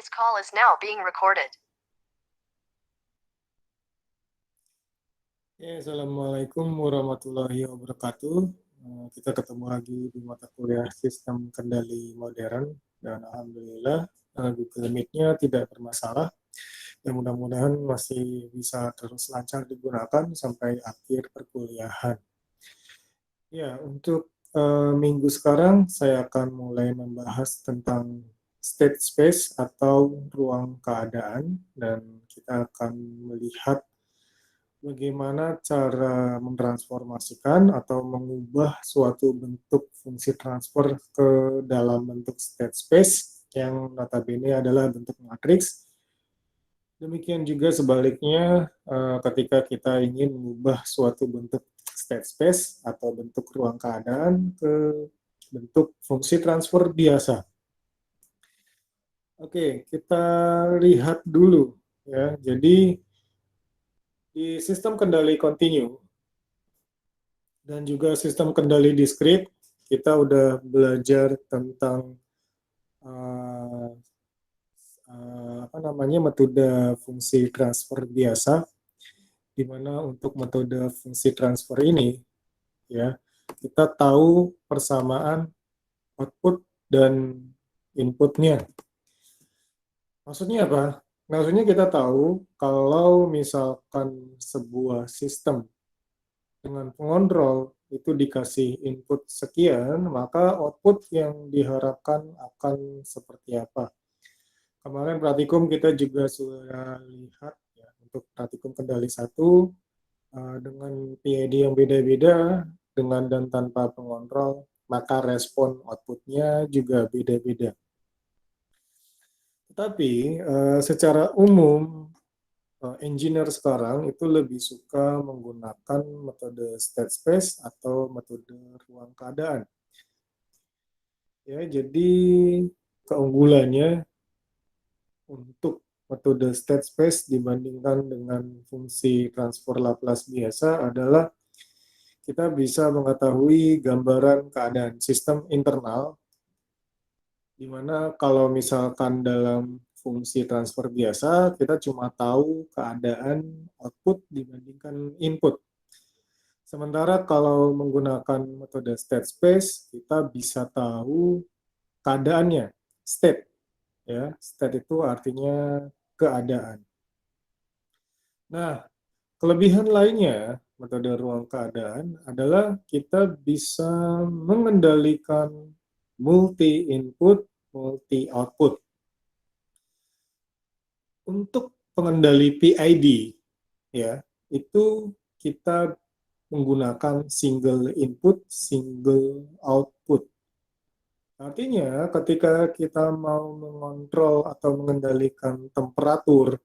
This call is now being recorded. Assalamualaikum warahmatullahi wabarakatuh. Kita ketemu lagi di mata kuliah Sistem Kendali Modern dan alhamdulillah Google Meet-nya tidak bermasalah. Dan mudah-mudahan masih bisa terus lancar digunakan sampai akhir perkuliahan. Ya, untuk minggu sekarang saya akan mulai membahas tentang state space atau ruang keadaan, dan kita akan melihat bagaimana cara mentransformasikan atau mengubah suatu bentuk fungsi transfer ke dalam bentuk state space yang notabene adalah bentuk matriks. Demikian juga sebaliknya ketika kita ingin mengubah suatu bentuk state space atau bentuk ruang keadaan ke bentuk fungsi transfer biasa. Oke, kita lihat dulu ya. Jadi di sistem kendali kontinu dan juga sistem kendali diskrit, kita udah belajar tentang metode fungsi transfer biasa, di mana untuk metode fungsi transfer ini ya kita tahu persamaan output dan inputnya. Maksudnya apa? Maksudnya kita tahu kalau misalkan sebuah sistem dengan pengontrol itu dikasih input sekian, maka output yang diharapkan akan seperti apa. Kemarin praktikum kita juga sudah lihat ya, untuk praktikum kendali 1 dengan PID yang beda-beda, dengan dan tanpa pengontrol, maka respon outputnya juga beda-beda. Tetapi secara umum engineer sekarang itu lebih suka menggunakan metode state space atau metode ruang keadaan. Ya, jadi keunggulannya untuk metode state space dibandingkan dengan fungsi transfer Laplace biasa adalah kita bisa mengetahui gambaran keadaan sistem internal, di mana kalau misalkan dalam fungsi transfer biasa, kita cuma tahu keadaan output dibandingkan input. Sementara kalau menggunakan metode state space, kita bisa tahu keadaannya, state. Ya, state itu artinya keadaan. Nah, kelebihan lainnya metode ruang keadaan adalah kita bisa mengendalikan multi-input, multi-output. Untuk pengendali PID, ya, itu kita menggunakan single input, single output. Artinya, ketika kita mau mengontrol atau mengendalikan temperatur,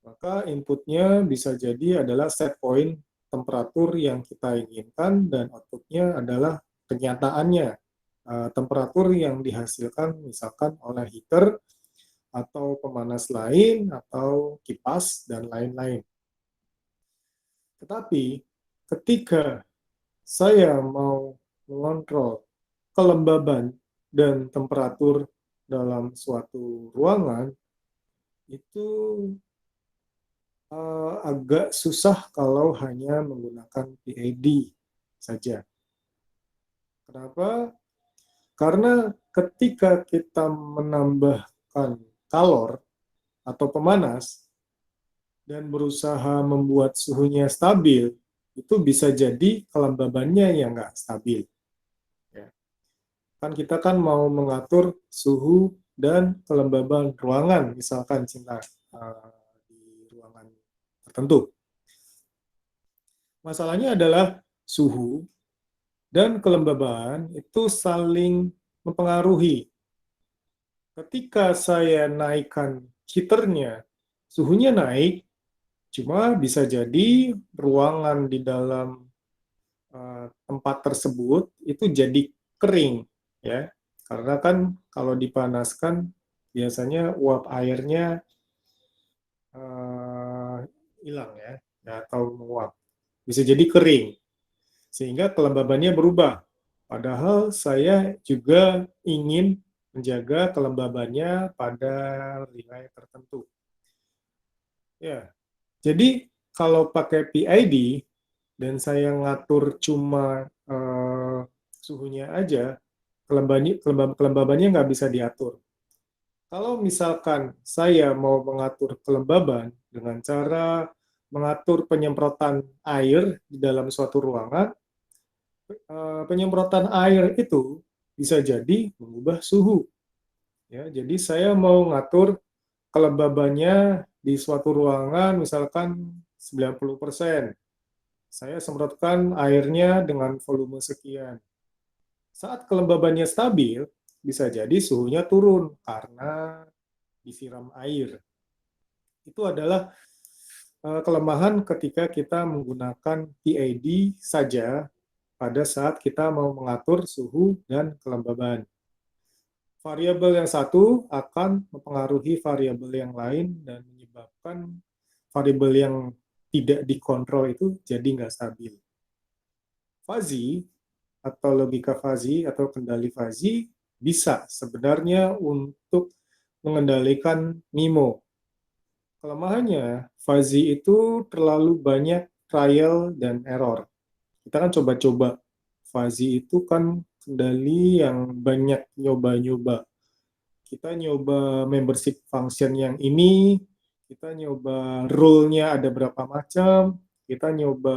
maka inputnya bisa jadi adalah set point temperatur yang kita inginkan, dan outputnya adalah kenyataannya, temperatur yang dihasilkan misalkan oleh heater, atau pemanas lain, atau kipas, dan lain-lain. Tetapi, ketika saya mau mengontrol kelembaban dan temperatur dalam suatu ruangan, itu agak susah kalau hanya menggunakan PID saja. Kenapa? Karena ketika kita menambahkan kalor atau pemanas dan berusaha membuat suhunya stabil, itu bisa jadi kelembabannya yang nggak stabil. Ya. Kan kita kan mau mengatur suhu dan kelembaban ruangan, misalkan di ruangan tertentu. Masalahnya adalah suhu dan kelembaban itu saling mempengaruhi. Ketika saya naikkan heaternya, suhunya naik, cuma bisa jadi ruangan di dalam tempat tersebut itu jadi kering, ya. Karena kan kalau dipanaskan biasanya uap airnya hilang ya, atau menguap. Bisa jadi kering, sehingga kelembabannya berubah. Padahal saya juga ingin menjaga kelembabannya pada nilai tertentu. Ya, jadi kalau pakai PID dan saya ngatur cuma suhunya aja, kelembabannya nggak bisa diatur. Kalau misalkan saya mau mengatur kelembaban dengan cara mengatur penyemprotan air di dalam suatu ruangan, penyemprotan air itu bisa jadi mengubah suhu. Ya, jadi saya mau ngatur kelembabannya di suatu ruangan misalkan 90%. Saya semprotkan airnya dengan volume sekian. Saat kelembabannya stabil, bisa jadi suhunya turun karena disiram air. Itu adalah kelemahan ketika kita menggunakan PID saja pada saat kita mau mengatur suhu dan kelembaban. Variabel yang satu akan mempengaruhi variabel yang lain dan menyebabkan variabel yang tidak dikontrol itu jadi nggak stabil. Fuzzy atau logika fuzzy atau kendali fuzzy bisa sebenarnya untuk mengendalikan MIMO. Kelemahannya, fuzzy itu terlalu banyak trial dan error. Kita kan coba-coba. Fuzzy itu kan kendali yang banyak nyoba-nyoba. Kita nyoba membership function yang ini, kita nyoba rule-nya ada berapa macam, kita nyoba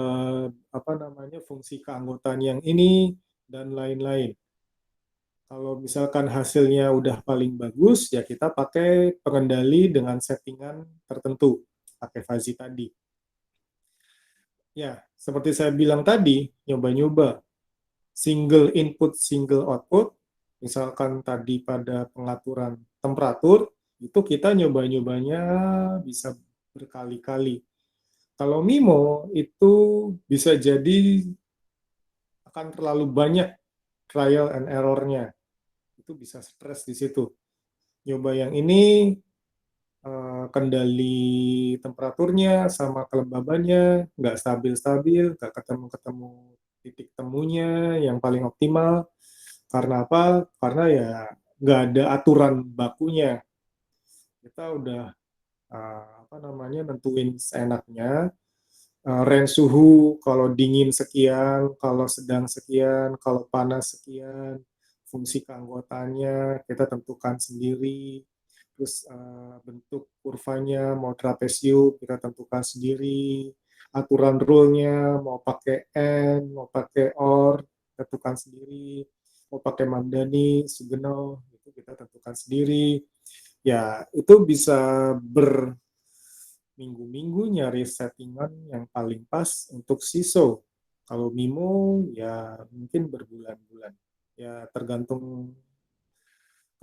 apa namanya fungsi keanggotaan yang ini dan lain-lain. Kalau misalkan hasilnya udah paling bagus, ya kita pakai pengendali dengan settingan tertentu, pakai fuzzy tadi. Ya, seperti saya bilang tadi, nyoba-nyoba single input, single output, misalkan tadi pada pengaturan temperatur, itu kita nyoba-nyobanya bisa berkali-kali. Kalau MIMO itu bisa jadi akan terlalu banyak trial and error-nya. Itu bisa stres di situ. Nyoba yang ini, kendali temperaturnya sama kelembabannya nggak stabil-stabil, nggak ketemu-ketemu titik temunya yang paling optimal. Karena apa? Karena ya nggak ada aturan bakunya. Kita udah apa namanya nentuin seenaknya range suhu kalau dingin sekian, kalau sedang sekian, kalau panas sekian, fungsi keanggotaannya kita tentukan sendiri. Terus bentuk kurvanya mau trapesium kita tentukan sendiri. Aturan rule-nya mau pakai N, mau pakai OR, tentukan sendiri. Mau pakai Mamdani, Sugeno, itu kita tentukan sendiri. Ya, itu bisa berminggu-minggu nyari settingan yang paling pas untuk SISO. Kalau MIMO, ya mungkin berbulan-bulan. Ya, tergantung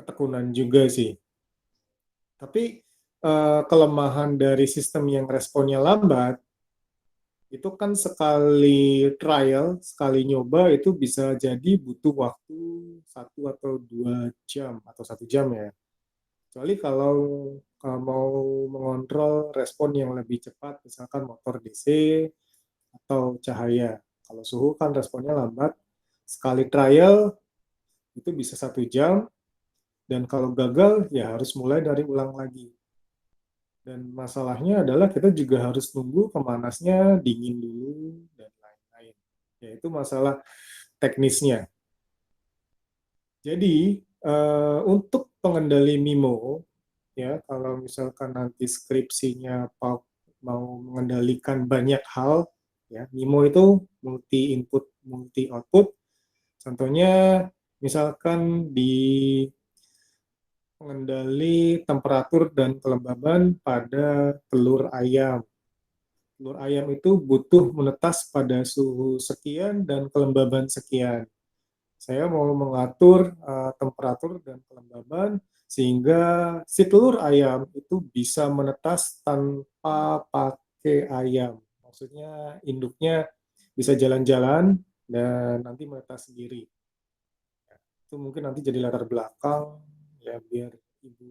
ketekunan juga sih. Tapi kelemahan dari sistem yang responnya lambat, itu kan sekali trial, sekali nyoba itu bisa jadi butuh waktu 1 atau 2 jam, atau 1 jam ya. Kecuali kalau mau mengontrol respon yang lebih cepat, misalkan motor DC atau cahaya. Kalau suhu kan responnya lambat, sekali trial itu bisa 1 jam, dan kalau gagal ya harus mulai dari ulang lagi. Dan masalahnya adalah kita juga harus nunggu pemanasnya dingin dulu dan lain-lain. Yaitu masalah teknisnya. Jadi untuk pengendali MIMO, ya kalau misalkan nanti skripsinya mau mengendalikan banyak hal, ya MIMO itu multi input, multi output. Contohnya misalkan di pengendali temperatur dan kelembaban pada telur ayam. Telur ayam itu butuh menetas pada suhu sekian dan kelembaban sekian. Saya mau mengatur temperatur dan kelembaban sehingga si telur ayam itu bisa menetas tanpa pakai ayam. Maksudnya induknya bisa jalan-jalan dan nanti menetas sendiri. Itu mungkin nanti jadi latar belakang ya biar ibu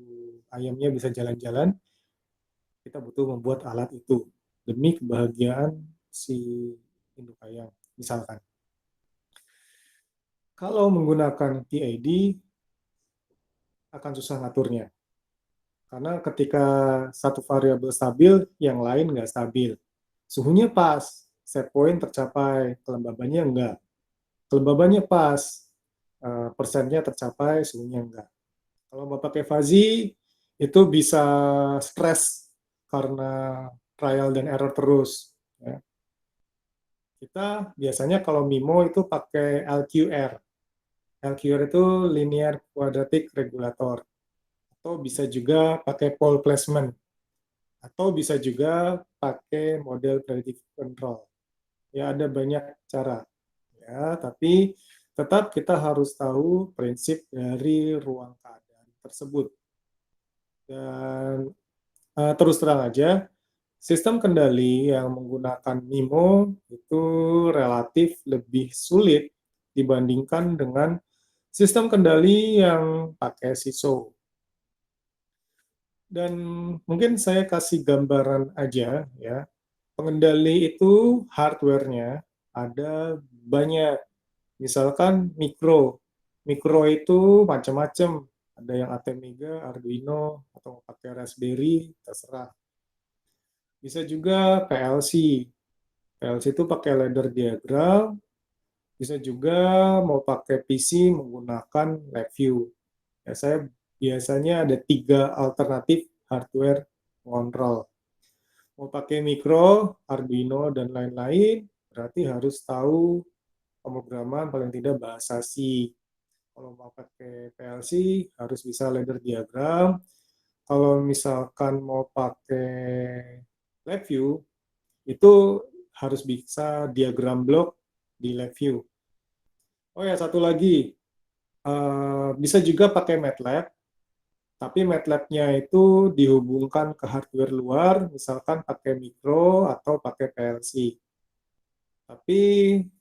ayamnya bisa jalan-jalan. Kita butuh membuat alat itu demi kebahagiaan si induk ayam, misalkan. Kalau menggunakan PID, akan susah ngaturnya. Karena ketika satu variabel stabil, yang lain nggak stabil. Suhunya pas, set point tercapai, kelembabannya enggak. Kelembabannya pas, persennya tercapai, suhunya enggak. Kalau mau pakai fuzzy, itu bisa stres karena trial dan error terus. Ya. Kita biasanya kalau MIMO itu pakai LQR. LQR itu Linear Quadratic Regulator. Atau bisa juga pakai pole placement. Atau bisa juga pakai model predictive control. Ya, ada banyak cara. Ya, tapi tetap kita harus tahu prinsip dari ruang keadaan tersebut. Dan terus terang aja, sistem kendali yang menggunakan MIMO itu relatif lebih sulit dibandingkan dengan sistem kendali yang pakai SISO. Dan mungkin saya kasih gambaran aja ya. Pengendali itu hardware-nya ada banyak. Misalkan mikro. Mikro itu macam-macam. Ada yang Atmega, Arduino, atau pakai Raspberry, terserah. Bisa juga PLC. PLC itu pakai ladder diagram. Bisa juga mau pakai PC menggunakan LabVIEW. Ya, saya biasanya ada 3 alternatif hardware pengontrol. Mau pakai mikro, Arduino, dan lain-lain, berarti harus tahu pemrograman paling tidak bahasa C. Kalau mau pakai PLC, harus bisa ladder diagram. Kalau misalkan mau pakai LabVIEW, itu harus bisa diagram blok di LabVIEW. Oh ya, satu lagi, bisa juga pakai MATLAB, tapi MATLAB-nya itu dihubungkan ke hardware luar, misalkan pakai mikro atau pakai PLC. Tapi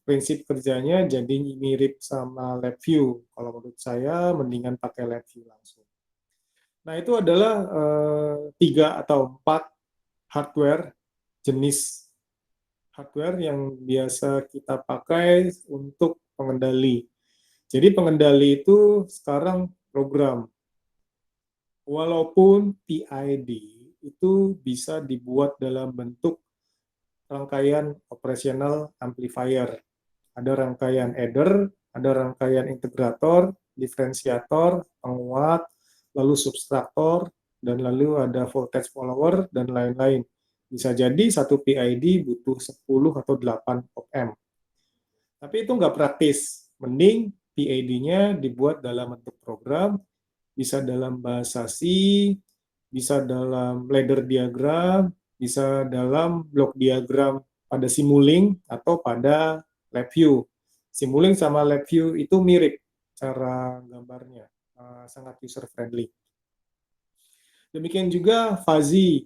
prinsip kerjanya jadi mirip sama LabVIEW. Kalau menurut saya, mendingan pakai LabVIEW langsung. Nah, itu adalah 3 atau 4 hardware jenis hardware yang biasa kita pakai untuk pengendali. Jadi pengendali itu sekarang program. Walaupun PID itu bisa dibuat dalam bentuk rangkaian operational amplifier. Ada rangkaian adder, ada rangkaian integrator, diferensiator, penguat, lalu subtraktor, dan lalu ada voltage follower, dan lain-lain. Bisa jadi satu PID butuh 10 atau 8 op-amp. Tapi itu nggak praktis. Mending PID-nya dibuat dalam bentuk program, bisa dalam bahasa C, bisa dalam ladder diagram, bisa dalam block diagram pada Simulink atau pada LabVIEW. Simulink sama LabVIEW itu mirip cara gambarnya, sangat user friendly. Demikian juga fuzzy.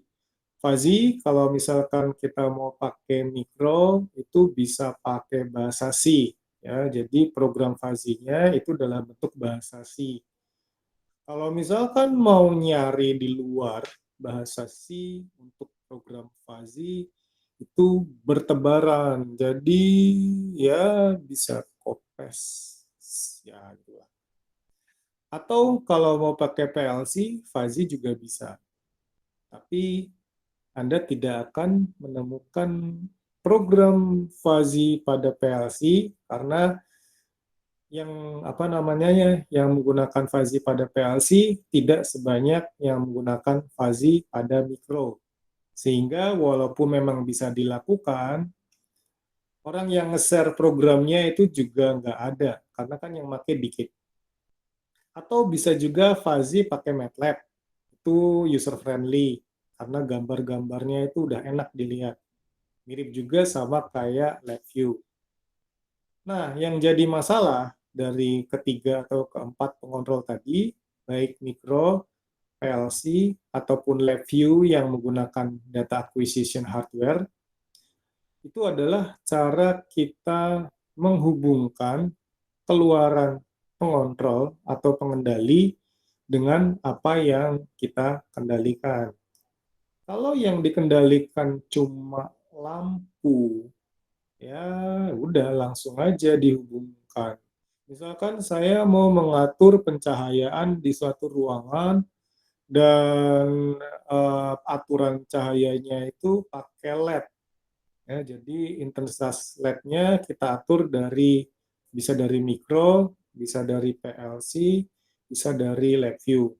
Fuzzy kalau misalkan kita mau pakai mikro itu bisa pakai bahasa C ya. Jadi program fuzzy-nya itu dalam bentuk bahasa C. Kalau misalkan mau nyari di luar bahasa C untuk program fuzzy itu bertebaran. Jadi ya bisa kopes ya gitu lah. Atau kalau mau pakai PLC, fuzzy juga bisa. Tapi Anda tidak akan menemukan program fuzzy pada PLC karena yang apa namanya ya, yang menggunakan fuzzy pada PLC tidak sebanyak yang menggunakan fuzzy pada mikro. Sehingga walaupun memang bisa dilakukan, orang yang nge-share programnya itu juga nggak ada, karena kan yang pakai dikit. Atau bisa juga fuzzy pakai MATLAB, itu user friendly, karena gambar-gambarnya itu udah enak dilihat. Mirip juga sama kayak LabVIEW. Nah, yang jadi masalah dari ketiga atau keempat pengontrol tadi, baik mikro, PLC, ataupun LabVIEW yang menggunakan data acquisition hardware, itu adalah cara kita menghubungkan keluaran pengontrol atau pengendali dengan apa yang kita kendalikan. Kalau yang dikendalikan cuma lampu, ya udah langsung aja dihubungkan. Misalkan saya mau mengatur pencahayaan di suatu ruangan dan aturan cahayanya itu pakai LED. Ya, jadi intensitas LED-nya kita atur bisa dari mikro, bisa dari PLC, bisa dari LabVIEW.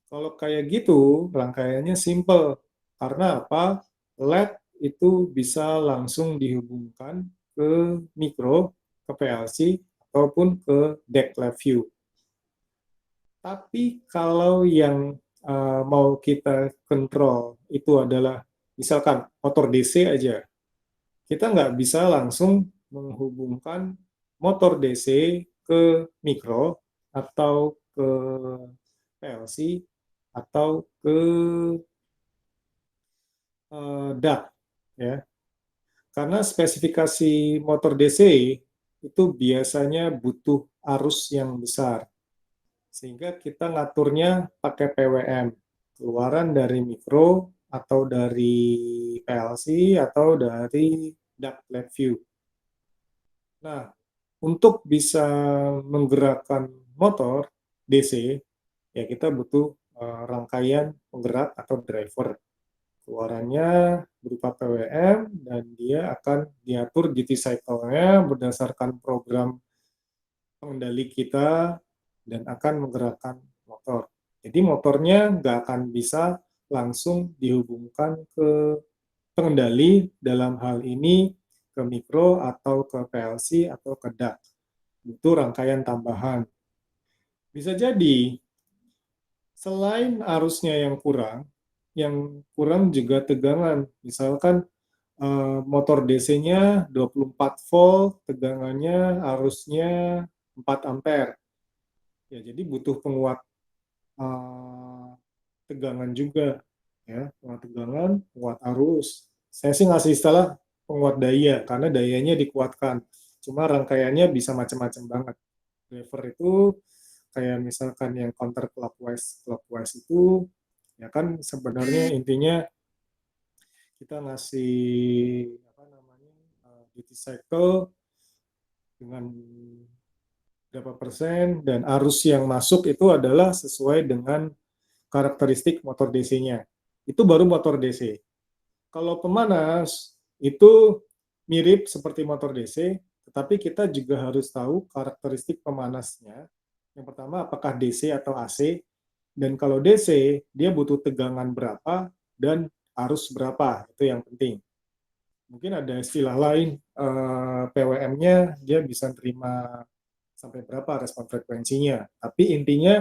Kalau kayak gitu, rangkaiannya simple. Karena apa? LED itu bisa langsung dihubungkan ke mikro, ke PLC, ataupun ke DEC LabVIEW. Tapi kalau yang mau kita kontrol itu adalah misalkan motor DC aja, kita nggak bisa langsung menghubungkan motor DC ke mikro atau ke PLC atau ke DAC, ya. Karena spesifikasi motor DC itu biasanya butuh arus yang besar, sehingga kita ngaturnya pakai PWM, keluaran dari mikro atau dari PLC atau dari DAC LabVIEW. Nah, untuk bisa menggerakkan motor DC, ya kita butuh rangkaian penggerak atau driver. Keluarannya berupa PWM dan dia akan diatur duty cycle-nya berdasarkan program pengendali kita dan akan menggerakkan motor. Jadi motornya nggak akan bisa langsung dihubungkan ke pengendali dalam hal ini ke mikro atau ke PLC atau ke DAC. Butuh rangkaian tambahan. Bisa jadi selain arusnya yang kurang juga tegangan. Misalkan motor DC-nya 24 volt, tegangannya arusnya 4 ampere. Ya, jadi butuh penguat tegangan juga, ya, penguat tegangan, penguat arus. Saya sih ngasih istilah penguat daya karena dayanya dikuatkan. Cuma rangkaiannya bisa macam-macam banget. Driver itu kayak misalkan yang counter clockwise itu ya kan sebenarnya intinya kita ngasih apa namanya duty cycle dengan berapa persen dan arus yang masuk itu adalah sesuai dengan karakteristik motor DC-nya. Itu baru motor DC. Kalau pemanas itu mirip seperti motor DC, tetapi kita juga harus tahu karakteristik pemanasnya. Yang pertama, apakah DC atau AC? Dan kalau DC, dia butuh tegangan berapa dan arus berapa, itu yang penting. Mungkin ada istilah lain, PWM-nya dia bisa terima sampai berapa respon frekuensinya. Tapi intinya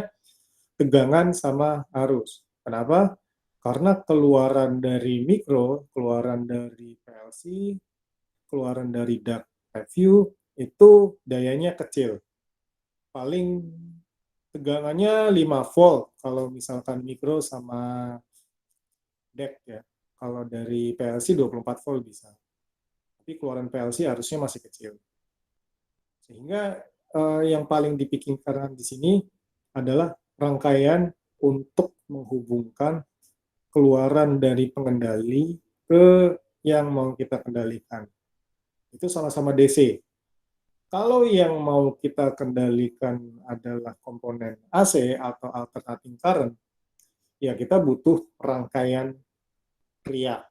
tegangan sama arus. Kenapa? Karena keluaran dari mikro, keluaran dari PLC, keluaran dari DAC review, itu dayanya kecil. Paling tegangannya 5 volt kalau misalkan mikro sama DAC ya. Kalau dari PLC 24 volt bisa. Tapi keluaran PLC harusnya masih kecil. Sehingga yang paling dipikirkan di sini adalah rangkaian untuk menghubungkan keluaran dari pengendali ke yang mau kita kendalikan. Itu sama-sama DC. Kalau yang mau kita kendalikan adalah komponen AC atau alternating current, ya kita butuh rangkaian RIA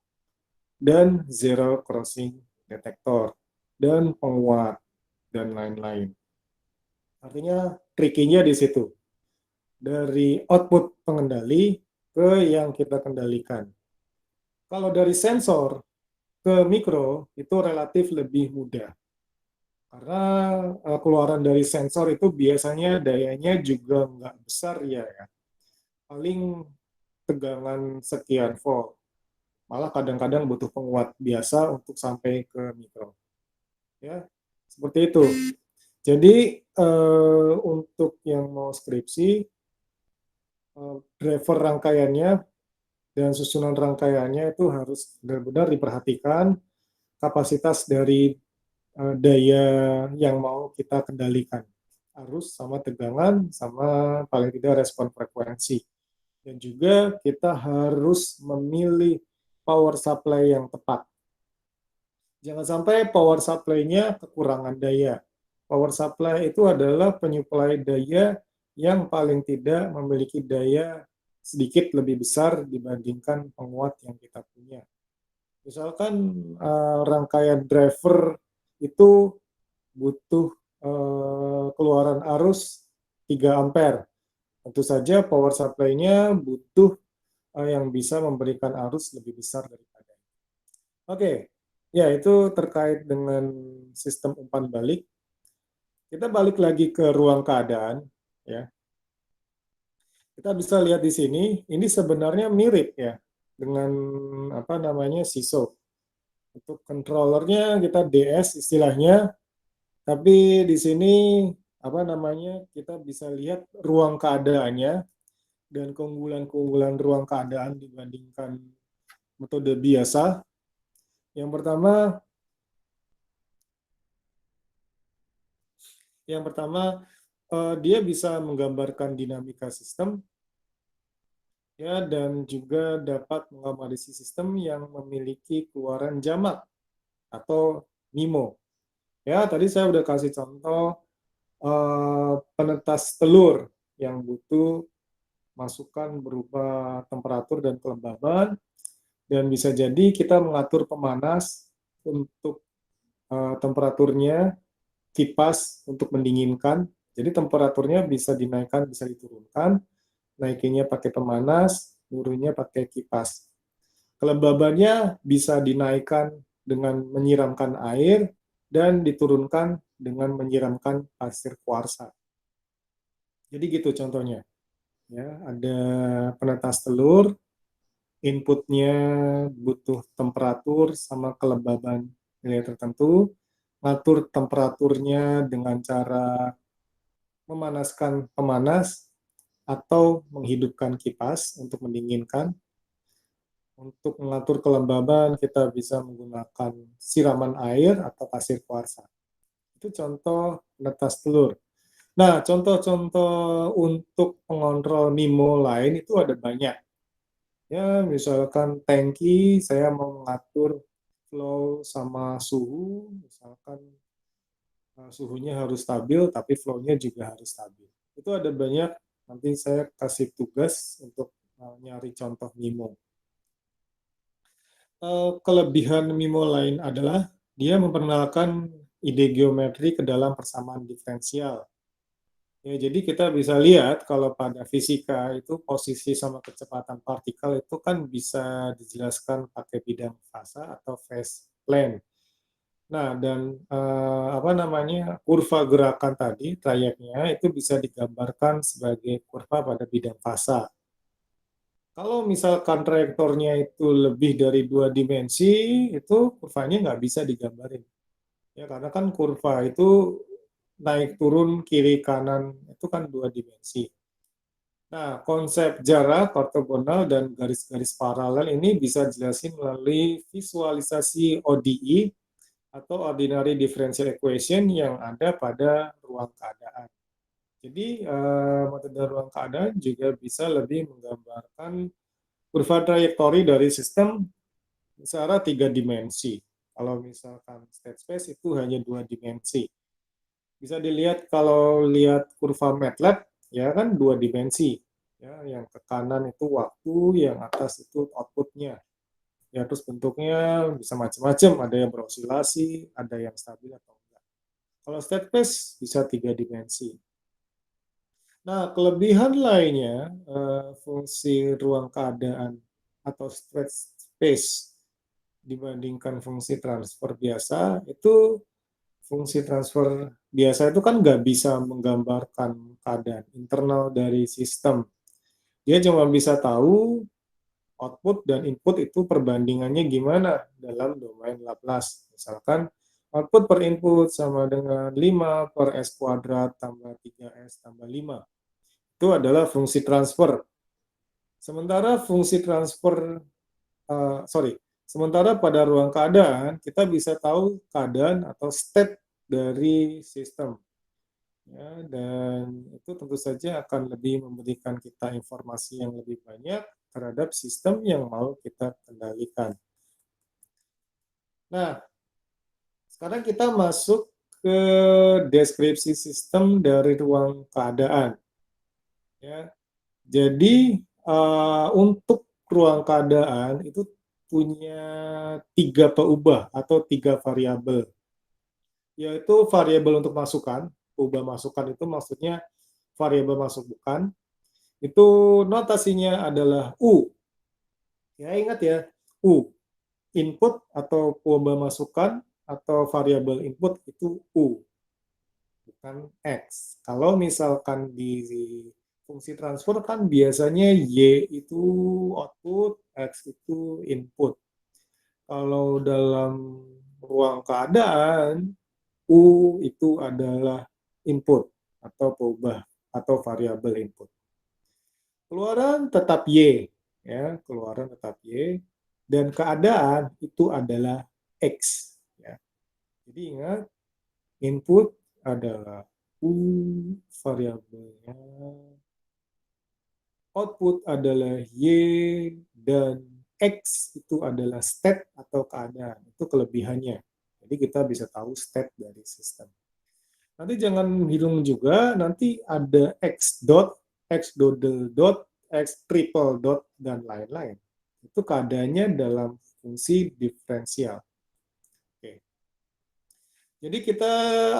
dan zero crossing detector dan penguat dan lain-lain. Artinya trikinya di situ. Dari output pengendali ke yang kita kendalikan. Kalau dari sensor ke mikro itu relatif lebih mudah. Karena keluaran dari sensor itu biasanya dayanya juga nggak besar ya. Paling tegangan sekian volt. Malah kadang-kadang butuh penguat biasa untuk sampai ke mikro. Ya, seperti itu. Jadi untuk yang mau skripsi, driver rangkaiannya dan susunan rangkaiannya itu harus benar-benar diperhatikan kapasitas dari daya yang mau kita kendalikan. Arus sama tegangan sama paling tidak respon frekuensi. Dan juga kita harus memilih power supply yang tepat. Jangan sampai power supply-nya kekurangan daya. Power supply itu adalah penyuplai daya yang paling tidak memiliki daya sedikit lebih besar dibandingkan penguat yang kita punya. Misalkan rangkaian driver itu butuh keluaran arus 3 ampere. Tentu saja power supply-nya butuh yang bisa memberikan arus lebih besar daripada. Oke, ya itu terkait dengan sistem umpan balik. Kita balik lagi ke ruang keadaan, ya. Kita bisa lihat di sini, ini sebenarnya mirip ya dengan apa namanya SISO. Untuk controllernya kita DS istilahnya, tapi di sini apa namanya kita bisa lihat ruang keadaannya dan keunggulan-keunggulan ruang keadaan dibandingkan metode biasa. Yang pertama dia bisa menggambarkan dinamika sistem ya dan juga dapat menganalisis sistem yang memiliki keluaran jamak atau MIMO. Ya, tadi saya udah kasih contoh penetas telur yang butuh masukan berupa temperatur dan kelembaban, dan bisa jadi kita mengatur pemanas untuk temperaturnya, kipas untuk mendinginkan. Jadi temperaturnya bisa dinaikkan, bisa diturunkan. Naikinnya pakai pemanas, turunnya pakai kipas. Kelembabannya bisa dinaikkan dengan menyiramkan air dan diturunkan dengan menyiramkan pasir kuarsa. Jadi gitu contohnya. Ya, ada penetas telur, inputnya butuh temperatur sama kelembaban nilai tertentu, ngatur temperaturnya dengan cara memanaskan pemanas atau menghidupkan kipas untuk mendinginkan. Untuk mengatur kelembaban, kita bisa menggunakan siraman air atau pasir kuarsa. Itu contoh penetas telur. Nah, contoh-contoh untuk pengontrol MIMO lain itu ada banyak. Ya, misalkan tangki, saya mau mengatur flow sama suhu, misalkan suhunya harus stabil, tapi flow-nya juga harus stabil. Itu ada banyak, nanti saya kasih tugas untuk nyari contoh MIMO. Kelebihan MIMO lain adalah dia memperkenalkan ide geometri ke dalam persamaan diferensial. Ya, jadi kita bisa lihat kalau pada fisika itu posisi sama kecepatan partikel itu kan bisa dijelaskan pakai bidang fasa atau phase plane. Nah, dan apa namanya kurva gerakan tadi, trayeknya itu bisa digambarkan sebagai kurva pada bidang fasa. Kalau misalkan trajektornya itu lebih dari 2 dimensi, itu kurvanya nggak bisa digambarin. Ya, karena kan kurva itu naik turun kiri kanan itu kan 2 dimensi. Nah, konsep jarak, ortogonal, dan garis-garis paralel ini bisa jelasin melalui visualisasi ODE atau Ordinary Differential Equation yang ada pada ruang keadaan. Jadi, metode ruang keadaan juga bisa lebih menggambarkan kurva trajektori dari sistem secara 3 dimensi. Kalau misalkan state space itu hanya 2 dimensi. Bisa dilihat kalau lihat kurva MATLAB, ya kan 2 dimensi. Ya, yang ke kanan itu waktu, yang atas itu outputnya. Ya, terus bentuknya bisa macam-macam, ada yang berosilasi, ada yang stabil atau enggak. Kalau state space bisa 3 dimensi. Nah, kelebihan lainnya, fungsi ruang keadaan atau state space dibandingkan fungsi transfer biasa, itu fungsi transfer biasa itu kan nggak bisa menggambarkan keadaan internal dari sistem. Dia cuma bisa tahu output dan input itu perbandingannya gimana dalam domain Laplace. Misalkan output per input sama dengan 5 per S kuadrat tambah 3S tambah 5. Itu adalah fungsi transfer. Sementara fungsi transfer, sementara pada ruang keadaan, kita bisa tahu keadaan atau state dari sistem. Ya, dan itu tentu saja akan lebih memberikan kita informasi yang lebih banyak terhadap sistem yang mau kita kendalikan. Nah, sekarang kita masuk ke deskripsi sistem dari ruang keadaan. Ya. Jadi untuk ruang keadaan itu punya 3 peubah atau 3 variabel, yaitu variabel untuk masukan. Peubah masukan itu maksudnya variabel masukan, itu notasinya adalah U. Ya, ingat ya, U. Input atau peubah masukan atau variabel input itu U, bukan X. Kalau misalkan di fungsi transfer kan biasanya Y itu output, X itu input. Kalau dalam ruang keadaan, U itu adalah input atau peubah atau variabel input. Keluaran tetap Y, ya, keluaran tetap Y, dan keadaan itu adalah X. Ya. Jadi ingat, input adalah U, variabelnya, output adalah Y, dan X itu adalah state atau keadaan. Itu kelebihannya. Jadi kita bisa tahu state dari sistem. Nanti jangan hitung juga, nanti ada X dot, X double dot, X triple dot, dan lain-lain. Itu keadaannya dalam fungsi diferensial. Oke. Jadi kita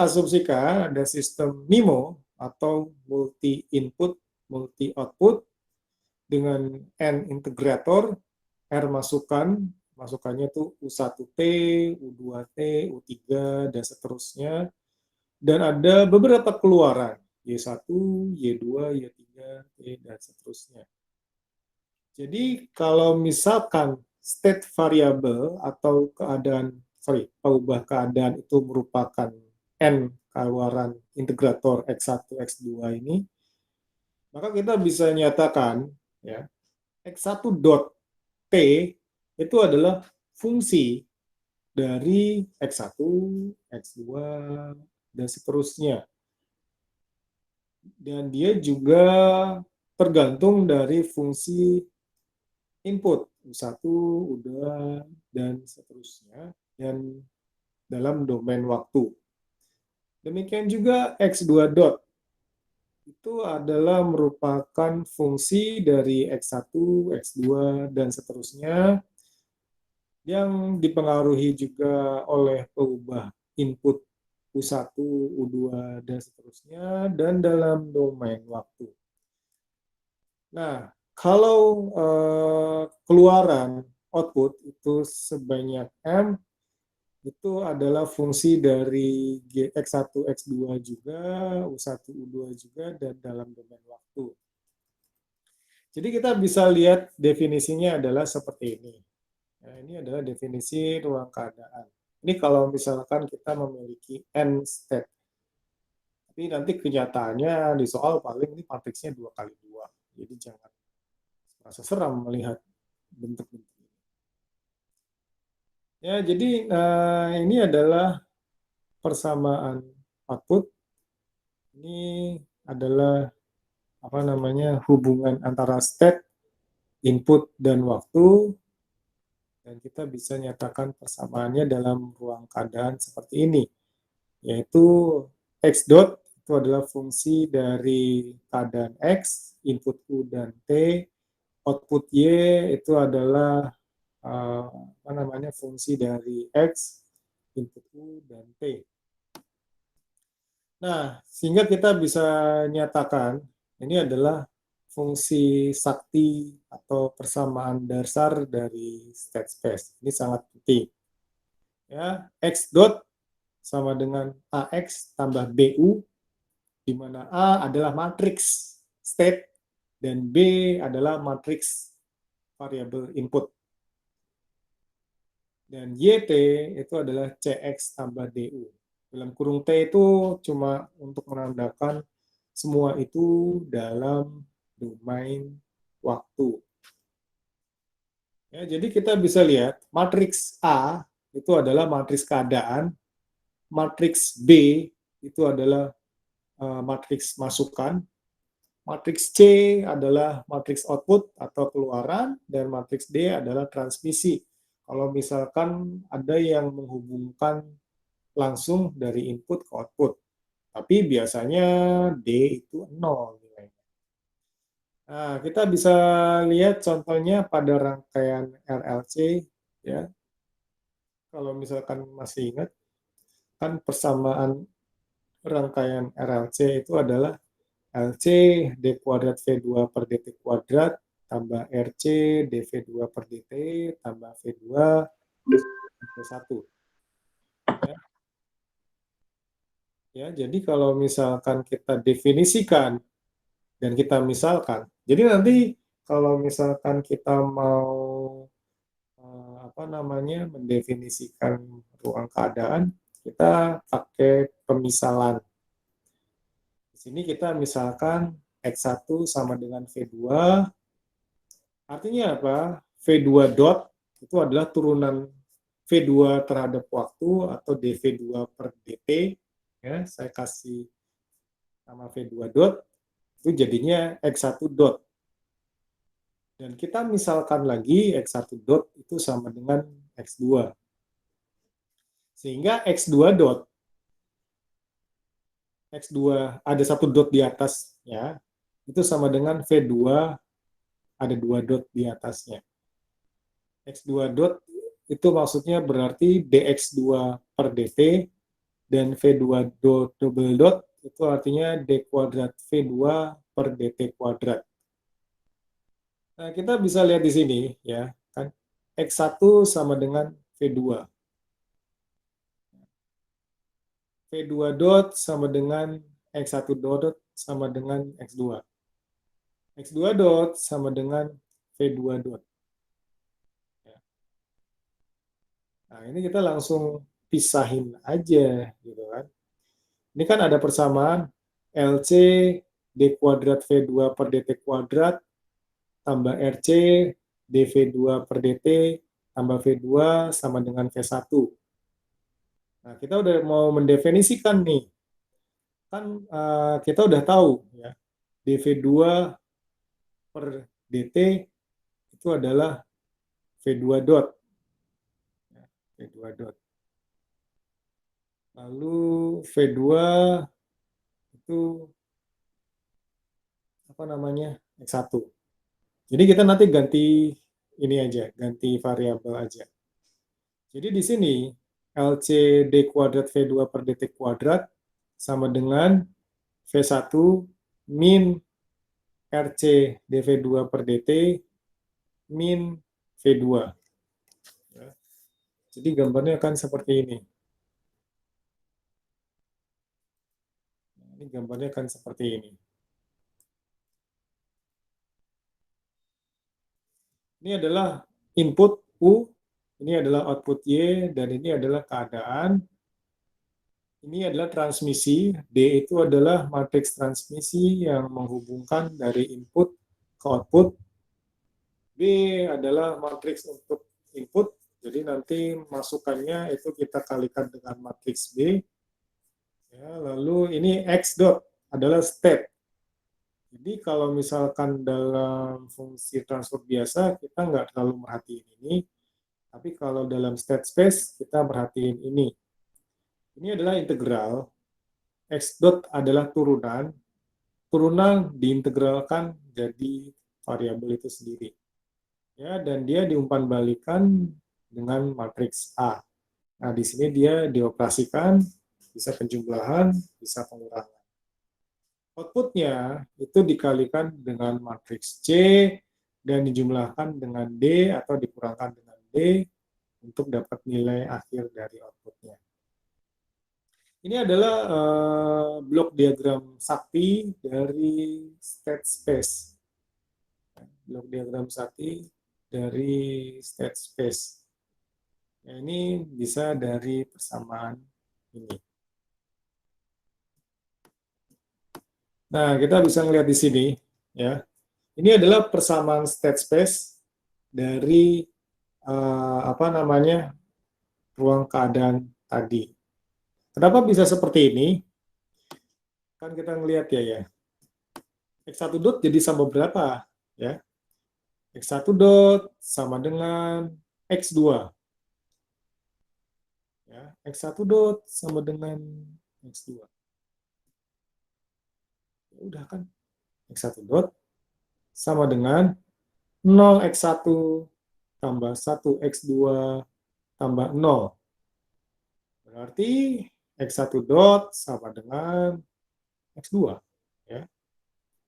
asumsikan ada sistem MIMO atau multi input, multi output dengan N integrator, R masukan, masukannya itu U1T, U2T, U3, dan seterusnya. Dan ada beberapa keluaran, Y1, Y2, Y3, T, dan seterusnya. Jadi kalau misalkan state variable atau peubah keadaan itu merupakan N keluaran integrator X1, X2 ini, maka kita bisa nyatakan ya, X1 dot T itu adalah fungsi dari X1, X2, dan seterusnya. Dan dia juga tergantung dari fungsi input U1, U2, dan seterusnya, dan dalam domain waktu. Demikian juga X2 dot itu adalah merupakan fungsi dari X1, X2, dan seterusnya yang dipengaruhi juga oleh peubah input U1, U2, dan seterusnya, dan dalam domain waktu. Nah, kalau keluaran output itu sebanyak M, itu adalah fungsi dari X1, X2 juga, U1, U2 juga, dan dalam domain waktu. Jadi kita bisa lihat definisinya adalah seperti ini. Nah, ini adalah definisi ruang keadaan. Ini kalau misalkan kita memiliki N state. Tapi nanti kenyataannya di soal paling ini matriksnya 2x2. Jadi jangan merasa seram melihat bentuk-bentuk ini. Ya, jadi ini adalah persamaan output. Ini adalah hubungan antara state, input, dan waktu. Dan kita bisa nyatakan persamaannya dalam ruang keadaan seperti ini, yaitu X dot itu adalah fungsi dari keadaan X, input U dan T, output Y itu adalah fungsi dari X, input U dan T. Nah, sehingga kita bisa nyatakan ini adalah fungsi sakti atau persamaan dasar dari state space. Ini sangat penting. Ya, X dot sama dengan AX tambah BU, di mana A adalah matriks state dan B adalah matriks variabel input. Dan YT itu adalah CX tambah DU. Dalam kurung T itu cuma untuk menandakan semua itu dalam domain waktu. Ya, jadi kita bisa lihat matriks A itu adalah matriks keadaan, matriks B itu adalah matriks masukan, matriks C adalah matriks output atau keluaran, dan matriks D adalah transmisi. Kalau misalkan ada yang menghubungkan langsung dari input ke output. Tapi biasanya D itu 0 nilainya. Nah, kita bisa lihat contohnya pada rangkaian RLC, ya. Kalau misalkan masih ingat, kan persamaan rangkaian RLC itu adalah LC D kuadrat V2 per DT kuadrat tambah RC dV2 per DT tambah V2 V1. Ya. Ya, jadi kalau misalkan kita definisikan dan kita misalkan, jadi nanti kalau misalkan kita mau mendefinisikan ruang keadaan, kita pakai pemisalan. Di sini kita misalkan X1 sama dengan V2, artinya apa? V2 dot itu adalah turunan V2 terhadap waktu atau dV2 per dt. Ya, saya kasih nama V2 dot, itu jadinya X1 dot. Dan kita misalkan lagi X1 dot itu sama dengan X2. Sehingga X2 dot, X2 ada satu dot di atasnya, itu sama dengan V2 ada 2 dot di atasnya. X2 dot itu maksudnya berarti dx2 per dt, dan V2 dot double dot itu artinya d kuadrat V2 per dt kuadrat. Nah, kita bisa lihat di sini, ya, kan X1 sama dengan V2. V2 dot sama dengan X1 dot sama dengan X2. X2 dot sama dengan V2 dot. Nah, ini kita langsung pisahin aja, gitu kan. Ini kan ada persamaan LC D kuadrat V2 per dt kuadrat tambah RC dV2 per dt tambah V2 sama dengan V1. Nah, kita udah mau mendefinisikan nih. Kan kita udah tahu, ya, dV2 per dt itu adalah V2 dot. V2 dot. Lalu V2 itu apa namanya? X1. Jadi kita nanti ganti ini aja, ganti variabel aja. Jadi di sini LC D kuadrat V2 per dt kuadrat sama dengan V1 min RC dV2 per dt min V2. Ya. Jadi gambarnya akan seperti ini. Ini gambarnya akan seperti ini. Ini adalah input U, ini adalah output Y, dan ini adalah keadaan. Ini adalah transmisi, D itu adalah matriks transmisi yang menghubungkan dari input ke output. B adalah matriks untuk input, jadi nanti masukannya itu kita kalikan dengan matriks B. Ya, lalu ini X dot adalah state. Jadi kalau misalkan dalam fungsi transfer biasa, kita nggak terlalu merhatiin ini. Tapi kalau dalam state space, kita perhatiin ini. Ini adalah integral. X dot adalah turunan. Turunan diintegralkan jadi variabel itu sendiri. Ya, dan dia diumpan balikan dengan matriks A. Nah, di sini dia dioperasikan, bisa penjumlahan, bisa pengurangan. Outputnya itu dikalikan dengan matriks C dan dijumlahkan dengan D atau dikurangkan dengan D untuk dapat nilai akhir dari outputnya. Ini adalah blok diagram sakti dari state space. Blok diagram sakti dari state space. Ya, ini bisa dari persamaan ini. Nah, kita bisa melihat di sini, ya. Ini adalah persamaan state space dari ruang keadaan tadi. Kenapa bisa seperti ini? Kan kita ngelihat ya. X1 dot jadi sama berapa? Ya. X1 dot sama dengan X2. Ya, Ya, X1 dot sama dengan X2. Ya udah kan, X1 dot sama dengan 0x1 tambah 1x2 tambah 0. Berarti X1 dot sama dengan X2. Ya.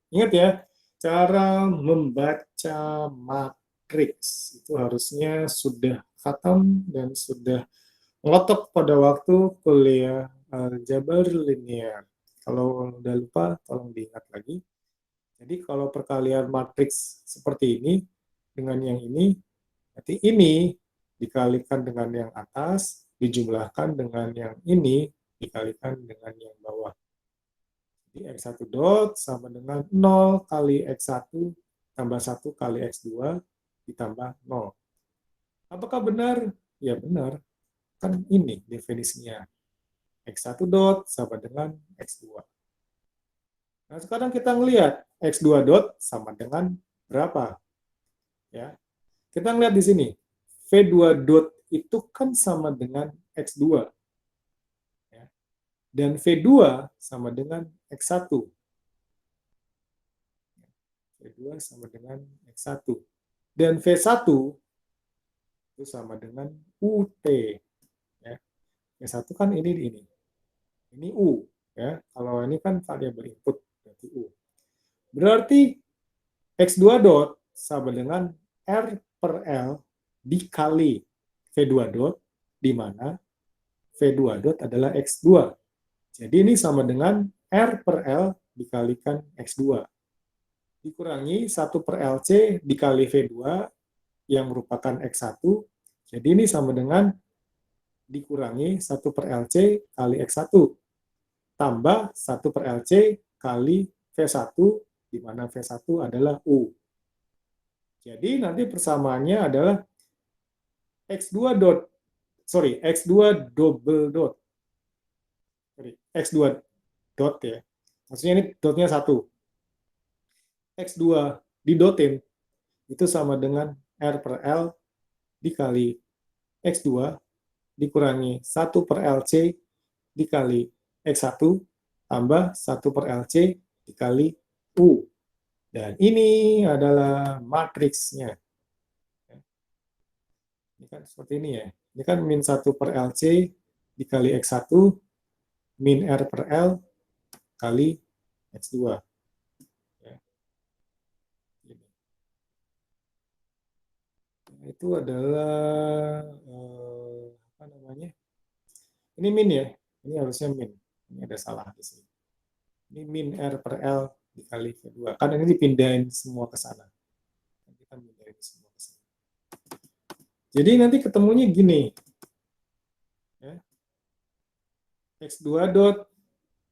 Ingat ya, cara membaca matriks itu harusnya sudah khatam dan sudah ngotot pada waktu kuliah aljabar linear. Kalau udah lupa, tolong diingat lagi. Jadi kalau perkalian matriks seperti ini dengan yang ini, berarti ini dikalikan dengan yang atas, dijumlahkan dengan yang ini, dikalikan dengan yang bawah. Jadi X1 dot sama dengan 0 kali X1 tambah 1 kali X2 ditambah 0. Apakah benar? Ya benar. Kan ini definisinya. X1 dot sama dengan X2. Nah, sekarang kita ngelihat X2 dot sama dengan berapa? Ya. Kita ngelihat di sini. V2 dot itu kan sama dengan X2. Ya. Dan V2 sama dengan X1. V2 sama dengan X1. Dan V1 itu sama dengan UT. Ya. V1 kan ini. Ini U. Ya. Kalau ini kan variabel input, berarti U. Berarti X2 dot sama dengan R per L dikali V2 dot, di mana V2 dot adalah X2. Jadi ini sama dengan R per L dikalikan X2. Dikurangi 1 per LC dikali V2 yang merupakan X1. Jadi ini sama dengan dikurangi 1 per LC kali X1. Tambah 1 per LC kali V1, di mana V1 adalah U. Jadi nanti persamaannya adalah X2 dot, X2 double dot. X2 dot ya. Maksudnya ini dotnya 1. X2 didotin itu sama dengan R per L dikali X2 dikurangi 1 per LC dikali X1 tambah 1 per LC dikali U. Dan ini adalah matriksnya. Ini kan seperti ini ya. Ini kan min 1 per LC dikali X1 min R per L kali X2. Ya. Itu adalah apa namanya? Ini min ya. Ini harusnya min. Ini ada salah di sini. Ini min R per L dikali V2. Kan ini dipindahin semua ke sana. Kita pindahin semua ke sana. Jadi nanti ketemunya gini. Ya. X2 dot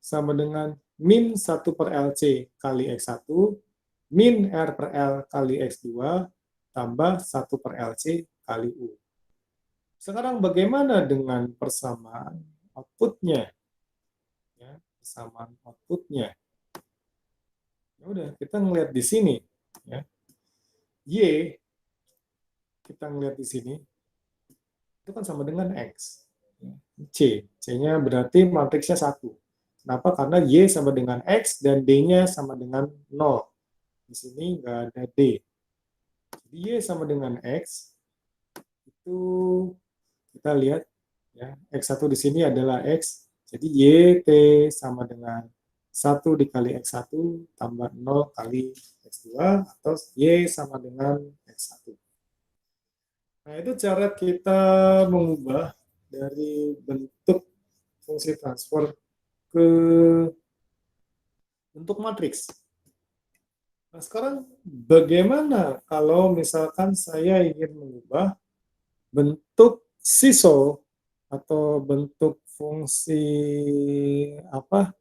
sama dengan min 1 per LC kali X1 min R per L kali X2 tambah 1 per LC kali U. Sekarang bagaimana dengan persamaan outputnya? Ya, persamaan outputnya. Ya udah, kita ngelihat di sini. Ya. Y, kita ngelihat di sini, itu kan sama dengan X. C, C-nya berarti matriksnya 1. Kenapa? Karena Y sama dengan X dan D-nya sama dengan 0. Di sini nggak ada D. Jadi Y sama dengan X, itu kita lihat, ya, X1 di sini adalah X, jadi YT sama dengan 1 dikali X1 tambah 0 kali X2, atau Y sama dengan X1. Nah, itu cara kita mengubah dari bentuk fungsi transfer ke bentuk matriks. Nah, sekarang bagaimana kalau misalkan saya ingin mengubah bentuk SISO atau bentuk fungsi apa?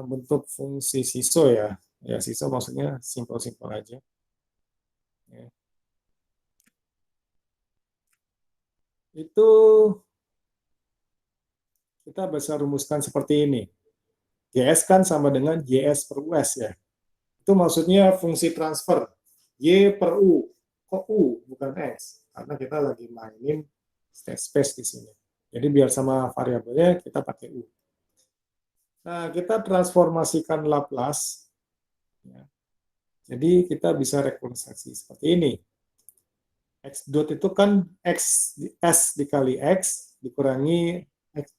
Bentuk fungsi SISO ya. Ya, SISO maksudnya simpel-simpel aja. Ya. Itu kita bisa rumuskan seperti ini. YS kan sama dengan YS per US ya. Itu maksudnya fungsi transfer. Y per U. Kok U bukan X? Karena kita lagi mainin state space di sini. Jadi biar sama variabelnya kita pakai U. Nah, kita transformasikan Laplace. Ya. Jadi kita bisa rekonstruksi seperti ini. X dot itu kan X, S dikali X dikurangi X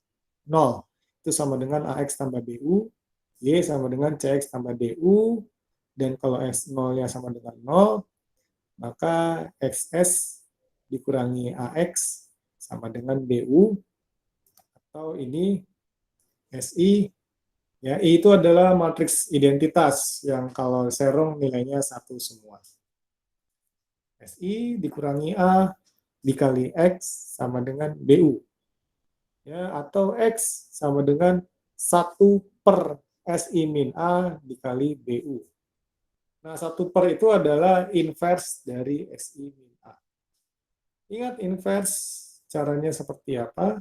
0. Itu sama dengan AX tambah BU. Y sama dengan CX tambah DU. Dan kalau X0-nya sama dengan 0, maka XS dikurangi AX sama dengan BU. Atau ini SI. Ya, I itu adalah matriks identitas yang kalau serong nilainya 1 semua. SI dikurangi A dikali X sama dengan BU. Ya, atau X sama dengan 1 per SI min A dikali BU. Nah, 1 per itu adalah inverse dari SI min A. Ingat inverse caranya seperti apa?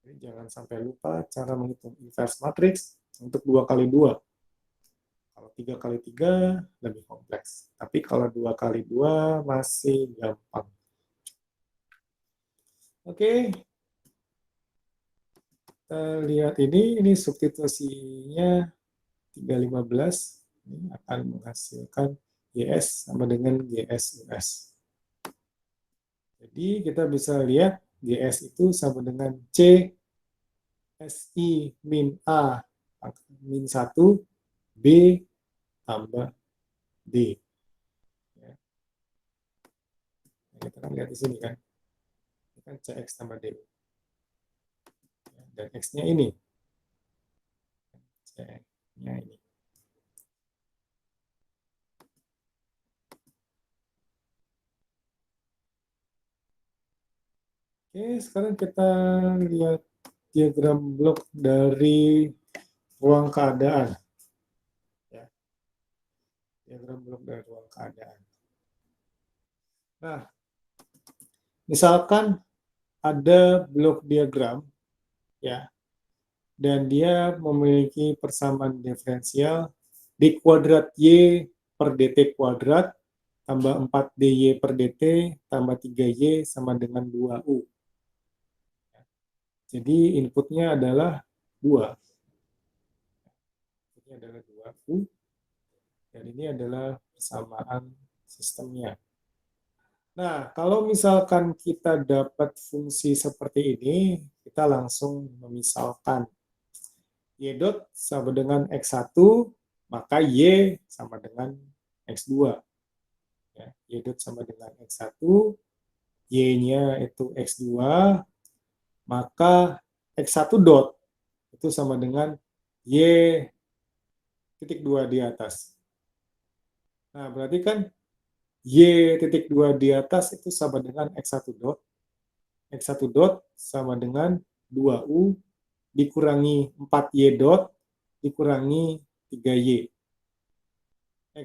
Jadi jangan sampai lupa cara menghitung inverse matriks untuk 2 kali 2. Kalau 3 kali 3 lebih kompleks. Tapi kalau 2 kali 2 masih gampang. Oke. Kita lihat ini substitusinya 315. Ini akan menghasilkan GS sama dengan GS US. Jadi kita bisa lihat GS itu sama dengan C SI min A min 1 B tambah D. Ya. Nah, kita kan lihat di sini kan. Ini kan CX tambah D. Ya, dan X-nya ini. C-nya ini. Oke, sekarang kita lihat diagram blok dari ruang keadaan. Ya. Diagram blok dari ruang keadaan. Nah, misalkan ada blok diagram, ya, dan dia memiliki persamaan diferensial d kuadrat y per dt kuadrat tambah 4dy per dt tambah 3y sama dengan 2u. Jadi inputnya adalah 2. Ini adalah 2u, dan ini adalah persamaan sistemnya. Nah, kalau misalkan kita dapat fungsi seperti ini, kita langsung memisalkan. Y dot sama dengan X1, maka Y sama dengan X2. Ya, Y dot sama dengan X1, Y-nya itu X2, maka X1 dot itu sama dengan Y titik 2 di atas. Nah, berarti kan Y titik 2 di atas itu sama dengan X1 dot. X1 dot sama dengan 2U dikurangi 4Y dot dikurangi 3Y.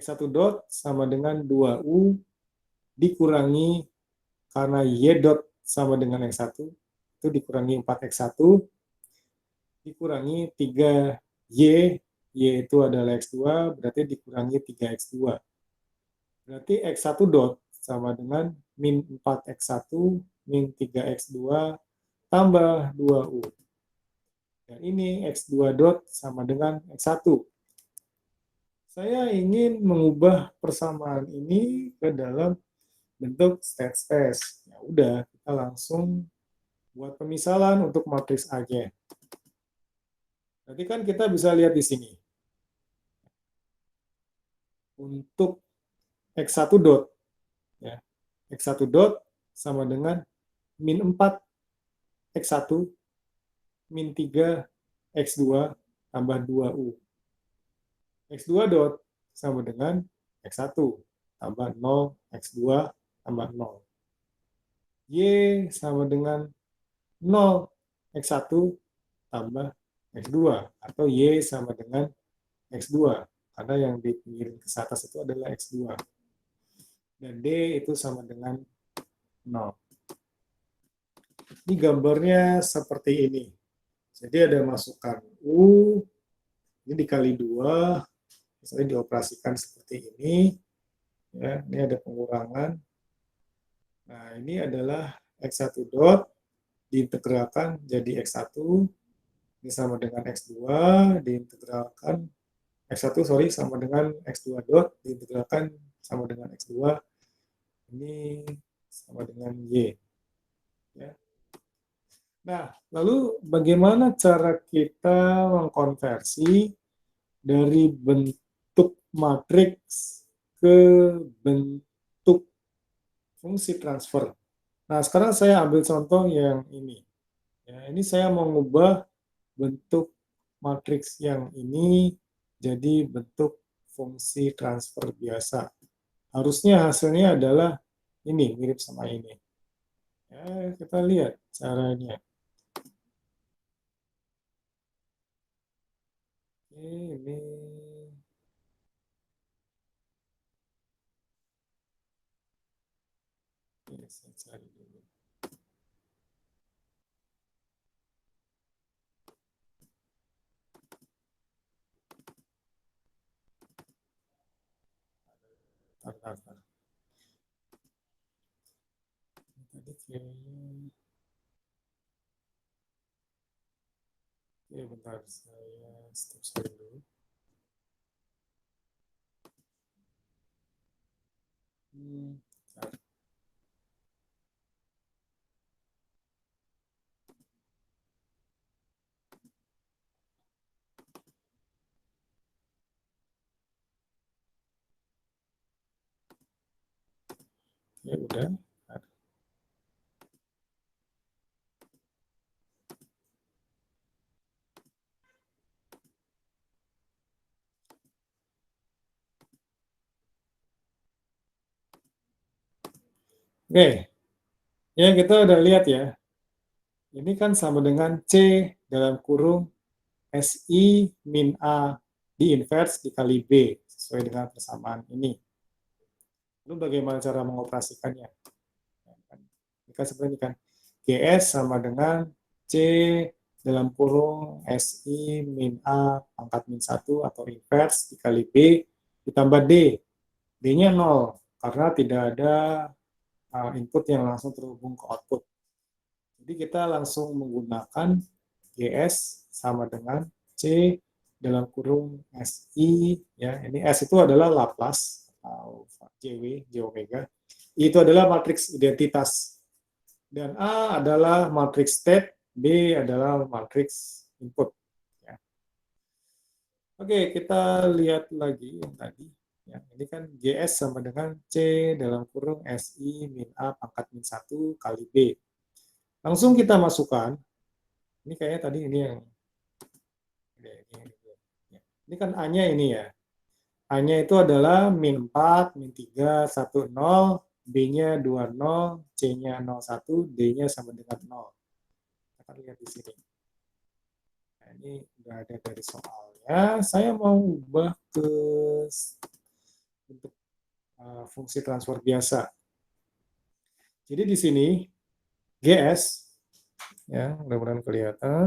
X1 dot sama dengan 2U dikurangi, karena Y dot sama dengan X1, itu dikurangi 4X1 dikurangi 3Y, Y itu adalah X2, berarti dikurangi 3X2. Berarti X1 dot sama dengan min 4X1 min 3X2 tambah 2U. Dan ini X2 dot sama dengan X1. Saya ingin mengubah persamaan ini ke dalam bentuk state space. Ya udah, kita langsung buat pemisalan untuk matriks A-nya. Berarti kan kita bisa lihat di sini. Untuk X1 dot, ya, X1 dot sama dengan min 4 X1 min 3 X2 tambah 2U. X2 dot sama dengan X1 tambah 0 X2 tambah 0. Y sama dengan 0 X1 tambah X2, atau Y sama dengan X2, karena yang dipinggirin ke atas itu adalah X2. Dan D itu sama dengan 0. Ini gambarnya seperti ini. Jadi ada masukan U, ini dikali 2, misalnya dioperasikan seperti ini. Ya, ini ada pengurangan. Nah, ini adalah X1 dot diintegralkan jadi X1, ini sama dengan X2, diintegralkan X1 sorry sama dengan X2 dot diintegralkan sama dengan X2, ini sama dengan Y. Ya. Nah, lalu bagaimana cara kita mengkonversi dari bentuk matriks ke bentuk fungsi transfer? Nah, sekarang saya ambil contoh yang ini. Ya, ini saya mau mengubah bentuk matriks yang ini jadi bentuk fungsi transfer biasa. Harusnya hasilnya adalah ini, mirip sama ini. Ya, kita lihat caranya. Ini saya cari dulu. Bentar. Tadi kayaknya... Oke, bentar. Saya stop share dulu. Bentar. Ya udah. Oke, ya kita udah lihat ya. Ini kan sama dengan C dalam kurung SI min A di inverse dikali B sesuai dengan persamaan ini. Lalu bagaimana cara mengoperasikannya? Ini kan seperti ini kan. GS sama dengan C dalam kurung SI min A pangkat min 1 atau inverse dikali B ditambah D. D-nya 0 karena tidak ada input yang langsung terhubung ke output. Jadi kita langsung menggunakan GS sama dengan C dalam kurung SI, ya ini S itu adalah Laplace atau JW, J omega. I itu adalah matriks identitas dan A adalah matriks state, B adalah matriks input. Ya. Oke, kita lihat lagi yang tadi. Ya, ini kan GS sama dengan C dalam kurung SI min A pangkat min 1 kali B. Langsung kita masukkan, ini kayaknya tadi ini yang ini kan A-nya ini ya. A-nya itu adalah min 4, min 3, 1, 0, B-nya 2, 0, C-nya 0, 1, D-nya sama dengan 0. Kita lihat di sini. Nah, ini udah ada dari soalnya. Saya mau ubah ke bentuk fungsi transfer biasa. Jadi di sini GS, ya mudah-mudahan kelihatan,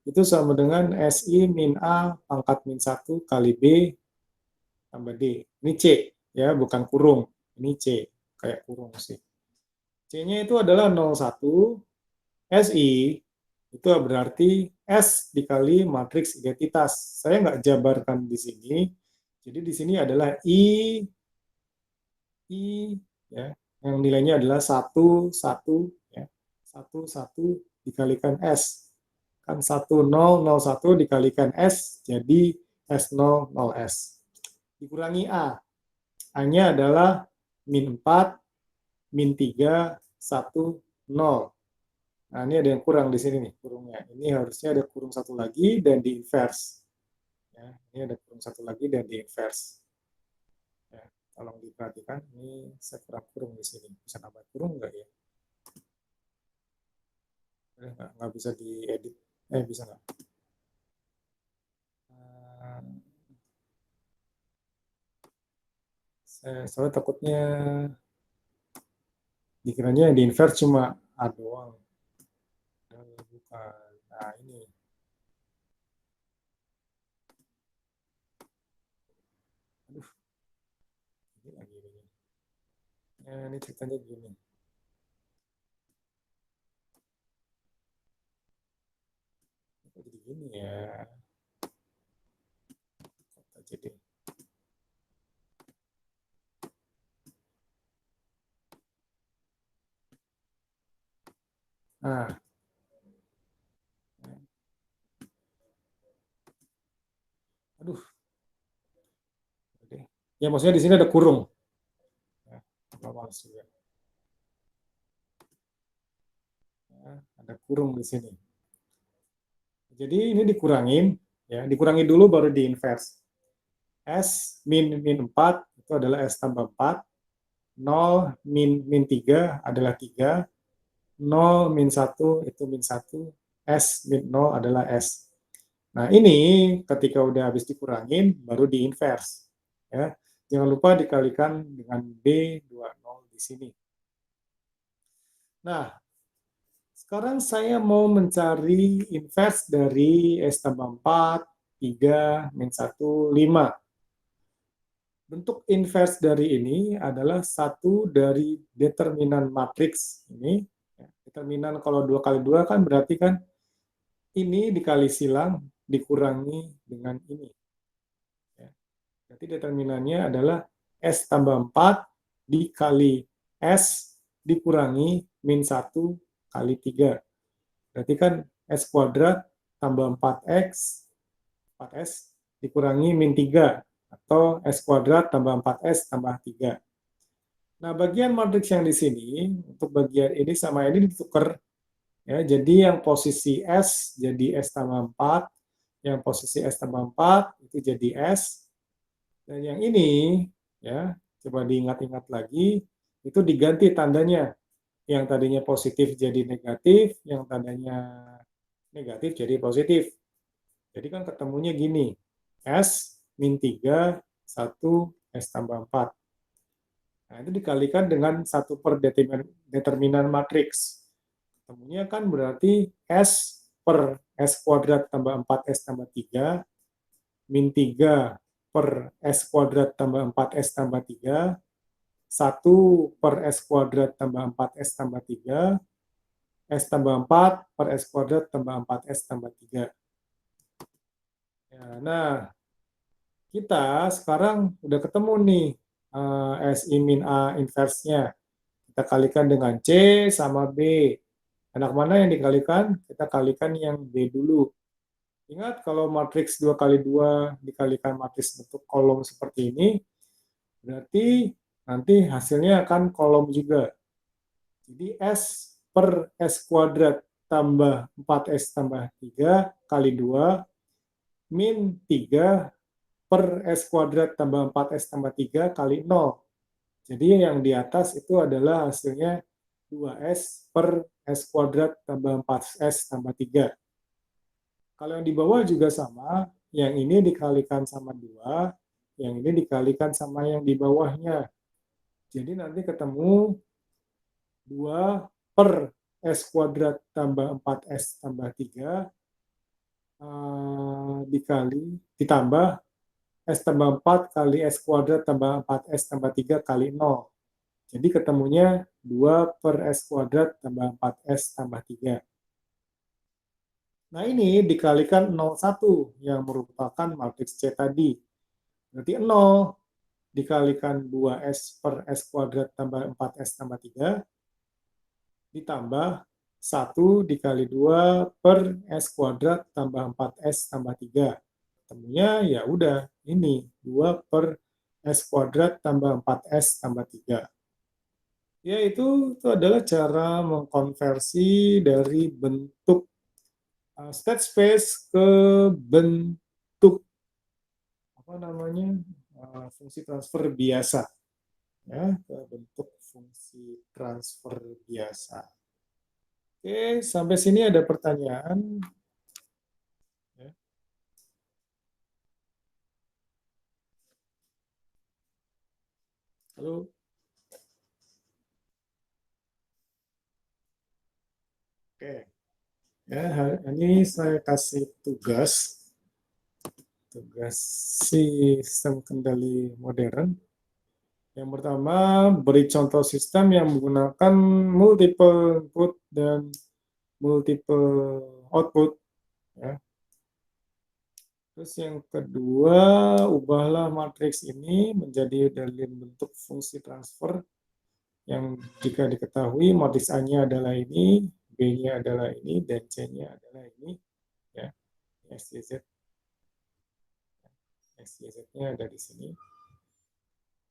itu sama dengan SI min A pangkat min 1 kali B tambah D. Ini C, ya bukan kurung. Ini C, kayak kurung sih. C-nya itu adalah 01, SI itu berarti S dikali matriks identitas. Saya nggak jabarkan di sini. Jadi di sini adalah I, ya, yang nilainya adalah 1, 1, ya. 1, 1 dikalikan S. Kan 1, 0, 0, 1 dikalikan S, jadi S0, 0S. Dikurangi A. A-nya adalah min 4, min 3, 1, 0. Nah, ini ada yang kurang di sini nih, kurungnya. Ini harusnya ada kurung satu lagi dan di inverse. Ya, ini ada kurung satu lagi dan di inverse. Ya, tolong diperhatikan, ini saya kurang kurung di sini. Bisa nambah kurung nggak ya? Nggak bisa diedit. Bisa nggak? Soalnya takutnya dikiranya di inverse cuma A doang. Bukan. Nah, ini. Aduh. Ini lagi ini. Ini ceritanya gini. Ini ya. Jadi nah, aduh, ya maksudnya di sini ada kurung. Ya, juga. Ya, ada kurung di sini. Jadi ini dikurangin, ya, dikurangi dulu baru di inverse. S min 4 itu adalah S tambah 4, 0 min 3 adalah 3, 0 min 1 itu min 1, S min 0 adalah S. Nah ini ketika udah habis dikurangin baru di inverse. Ya. Jangan lupa dikalikan dengan B20 di sini. Nah, sekarang saya mau mencari inverse dari S tambah 4, 3, min 1, 5. Bentuk inverse dari ini adalah satu dari determinan matriks ini. Determinan kalau 2 kali 2 kan berarti kan ini dikali silang dikurangi dengan ini. Berarti determinannya adalah S tambah 4 dikali S dikurangi min 1 kali 3. Berarti kan S kuadrat tambah 4X, 4S dikurangi min 3. Atau S kuadrat tambah 4S tambah 3. Nah, bagian matriks yang di sini, untuk bagian ini sama ini ditukar. Ya, jadi yang posisi S jadi S tambah 4, yang posisi S tambah 4 itu jadi S, dan yang ini, ya, coba diingat-ingat lagi, itu diganti tandanya. Yang tadinya positif jadi negatif, yang tandanya negatif jadi positif. Jadi kan ketemunya gini, S min 3, 1, S tambah 4. Nah, itu dikalikan dengan 1 per determinan matriks. Ketemunya kan berarti S per S kuadrat tambah 4S tambah 3, min 3 per S kuadrat tambah 4S tambah 3, 1 per S kuadrat tambah 4S tambah 3, S tambah 4 per S kuadrat tambah 4S tambah 3. Ya, nah, kita sekarang udah ketemu nih SI min A inverse-nya. Kita kalikan dengan C sama B. Anak mana yang dikalikan? Kita kalikan yang B dulu. Ingat kalau matriks 2 kali 2 dikalikan matriks bentuk kolom seperti ini, berarti nanti hasilnya akan kolom juga. Jadi S per S kuadrat tambah 4S tambah 3 kali 2 min 3 per S kuadrat tambah 4S tambah 3 kali 0. Jadi yang di atas itu adalah hasilnya 2S per S kuadrat tambah 4S tambah 3. Kalau yang di bawah juga sama, yang ini dikalikan sama 2, yang ini dikalikan sama yang di bawahnya. Jadi nanti ketemu 2 per S kuadrat tambah 4S tambah 3 ditambah S tambah 4 kali S kuadrat tambah 4S tambah 3 kali 0. Jadi ketemunya 2 per S kuadrat tambah 4S tambah 3. Nah ini dikalikan 0,1 yang merupakan matriks C tadi. Berarti 0 dikalikan 2S per S kuadrat tambah 4S tambah 3 ditambah 1 dikali 2 per S kuadrat tambah 4S tambah 3. Ketemunya ya udah ini 2 per S kuadrat tambah 4S tambah 3. Ya itu adalah cara mengkonversi dari bentuk state space ke bentuk apa namanya fungsi transfer biasa, ya, ke bentuk fungsi transfer biasa. Oke, sampai sini ada pertanyaan? Ya. Halo. Oke, ya, ini saya kasih tugas sistem kendali modern. Yang pertama, beri contoh sistem yang menggunakan multiple input dan multiple output. Ya. Terus yang kedua, ubahlah matriks ini menjadi dalam bentuk fungsi transfer yang jika diketahui matriks A-nya adalah ini, B-nya adalah ini, dan C-nya adalah ini. Ya, SYZ. SYZ-nya ada di sini.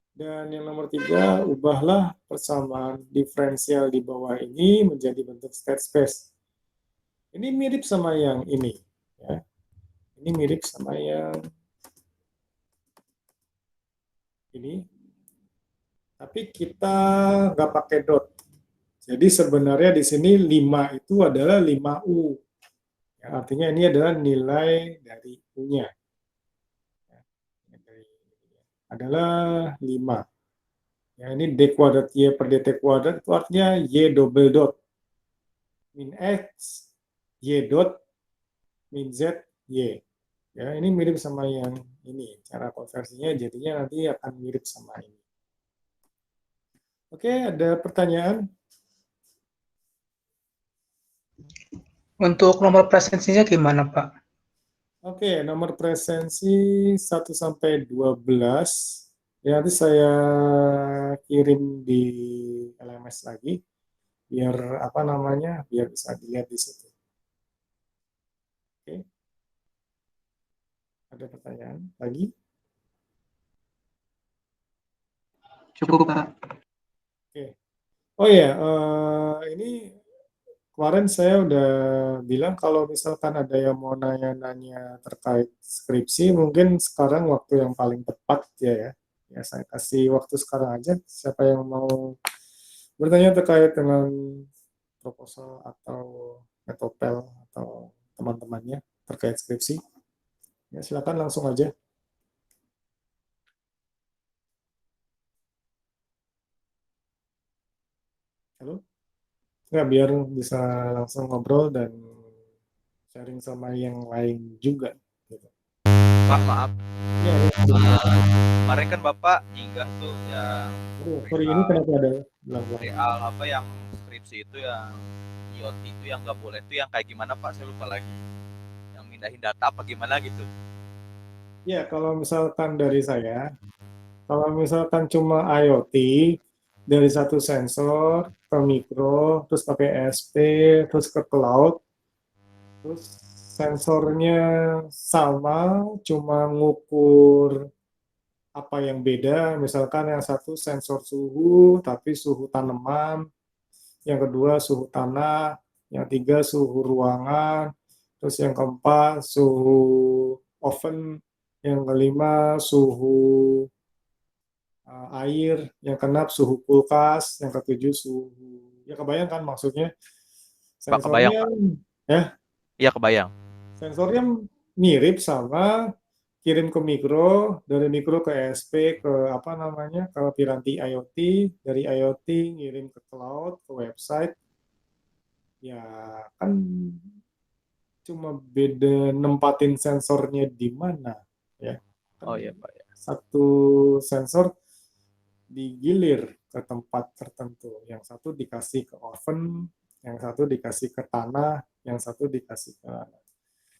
Dan yang nomor 3, ubahlah persamaan diferensial di bawah ini menjadi bentuk state space. Ini mirip sama yang ini. Ya. Ini mirip sama yang ini. Tapi kita nggak pakai dot. Jadi sebenarnya di sini 5 itu adalah 5U. Ya, artinya ini adalah nilai dari U-nya. Ya, adalah 5. Ya, ini D kuadrat Y per DT kuadrat itu artinya Y double dot. Min X, Y dot, min Z, Y. Ya, ini mirip sama yang ini. Cara konversinya jadinya nanti akan mirip sama ini. Oke, ada pertanyaan? Untuk nomor presensinya gimana, Pak? Oke, nomor presensi 1 sampai 12. Ya, nanti saya kirim di LMS lagi biar apa namanya? Biar bisa dilihat di situ. Oke. Ada pertanyaan lagi? Cukup, Pak. Oke. Oh ya, ini kemarin saya udah bilang kalau misalkan ada yang mau nanya-nanya terkait skripsi, mungkin sekarang waktu yang paling tepat ya. Ya, saya kasih waktu sekarang aja. Siapa yang mau bertanya terkait dengan proposal atau metopel atau teman-temannya terkait skripsi, ya silakan langsung aja. Halo? Nggak, biar bisa langsung ngobrol dan sharing sama yang lain juga. Gitu. Pak, maaf. Ya, ya. Kemarin kan Bapak nyinggah tuh yang Aduh, sorry, ini kenapa ada belang-belang? real apa yang skripsi itu yang IoT itu yang nggak boleh itu yang kayak gimana Pak? Saya lupa lagi. Yang mindahin data apa gimana gitu. Ya, kalau misalkan dari saya, kalau misalkan cuma IoT, dari satu sensor ke mikro, terus pakai SP, terus ke cloud, terus sensornya sama, cuma ngukur apa yang beda. Misalkan yang satu sensor suhu, tapi suhu tanaman, yang kedua suhu tanah, yang tiga suhu ruangan, terus yang keempat suhu oven, yang kelima suhu air, yang keenam suhu kulkas, yang ketujuh suhu. Ya kebayangkan maksudnya Pak kebayang sensornya Pak? ya Iya kebayang. sensornya mirip sama kirim ke mikro, dari mikro ke ESP ke apa namanya ke piranti IoT, dari IoT ngirim ke cloud ke website, ya kan cuma beda nempatin sensornya di mana ya kan Oh iya Pak ya. satu sensor digilir ke tempat tertentu, yang satu dikasih ke oven, yang satu dikasih ke tanah, yang satu dikasih ke,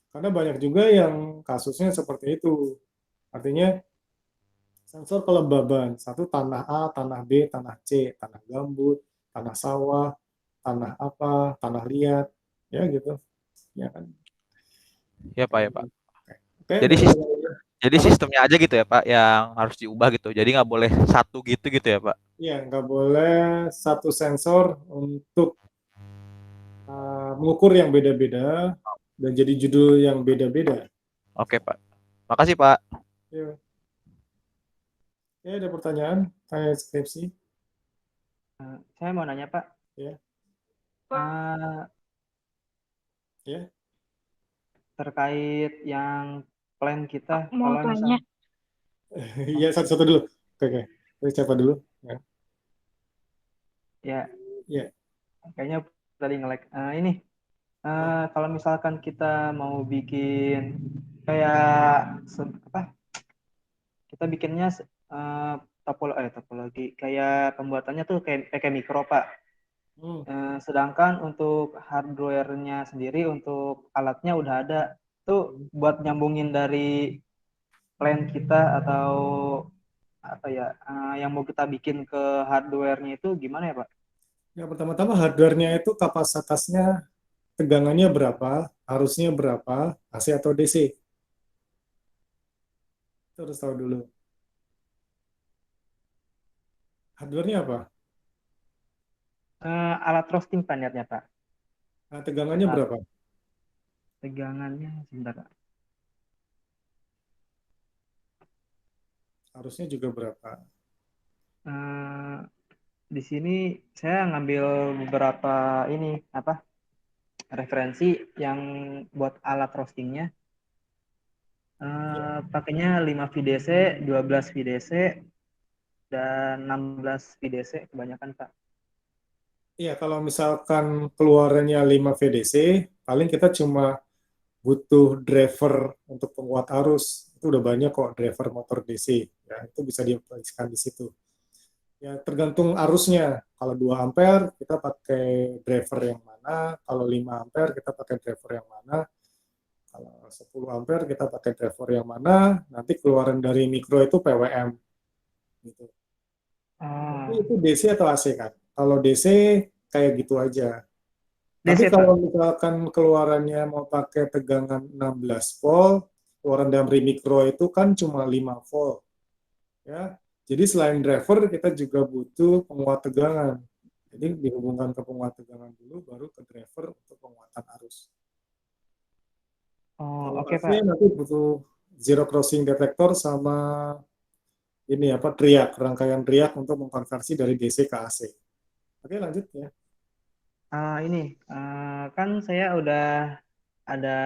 karena banyak juga yang kasusnya seperti itu, artinya sensor kelembaban, satu tanah A, tanah B, tanah C, tanah gambut, tanah sawah, tanah apa, tanah liat, ya gitu, ya kan. Iya Pak ya Pak. Oke, Jadi ada jadi apa? sistemnya aja gitu ya Pak yang harus diubah gitu. Jadi nggak boleh satu gitu ya Pak. Ya, nggak boleh satu sensor untuk mengukur yang beda-beda dan jadi judul yang beda-beda. Oke Pak. Makasih Pak. Ya. Ya, ada pertanyaan tanya skripsi? Saya mau nanya, Pak. Ya. Uh, Ya. Terkait yang plan kita, Mau kalau tanya. Ya, satu-satu dulu. Oke. Terus siapa dulu? Ya. Ya, Ya. kayaknya tadi nge-lag. Kalau misalkan kita mau bikin kayak apa? Kita bikinnya topologi, kayak pembuatannya tuh kayak mikro, Pak. Hmm. Sedangkan untuk hardware-nya sendiri, untuk alatnya udah ada. itu buat nyambungin dari plan kita atau apa ya yang mau kita bikin ke hardware-nya itu gimana ya Pak? Ya, pertama-tama hardware-nya itu kapasitasnya tegangannya berapa, arusnya berapa, AC atau DC. Itu harus tahu dulu. Hardware-nya apa? Alat roasting Pak niatnya Pak. Nah, tegangannya Nah, berapa? tegangannya sebentar Pak. Arusnya juga berapa? Eh, di sini saya ngambil beberapa ini apa referensi yang buat alat roastingnya. Pakainya 5 VDC, 12 VDC, dan 16 VDC kebanyakan Pak. Iya, kalau misalkan keluarannya 5 VDC, paling kita cuma butuh driver untuk penguat arus. Itu udah banyak kok driver motor DC. Ya, itu bisa diaplikasikan di situ. Ya, tergantung arusnya. Kalau 2 ampere, kita pakai driver yang mana. Kalau 5 ampere, kita pakai driver yang mana. Kalau 10 ampere, kita pakai driver yang mana. Nanti keluaran dari mikro itu PWM. Gitu. Tapi Oh, itu DC atau AC kan? Kalau DC kayak gitu aja. Tapi DC kalau Pak. misalkan keluarannya mau pakai tegangan 16 volt, keluaran dari mikro itu kan cuma 5 volt. Ya. Jadi selain driver, kita juga butuh penguat tegangan. Jadi dihubungkan ke penguat tegangan dulu, baru ke driver untuk penguatan arus. Oh, Kalau oke AC Pak. nanti butuh zero crossing detector sama ini apa triak, rangkaian triak untuk mengkonversi dari DC ke AC. Oke, lanjut ya. Ini kan saya udah ada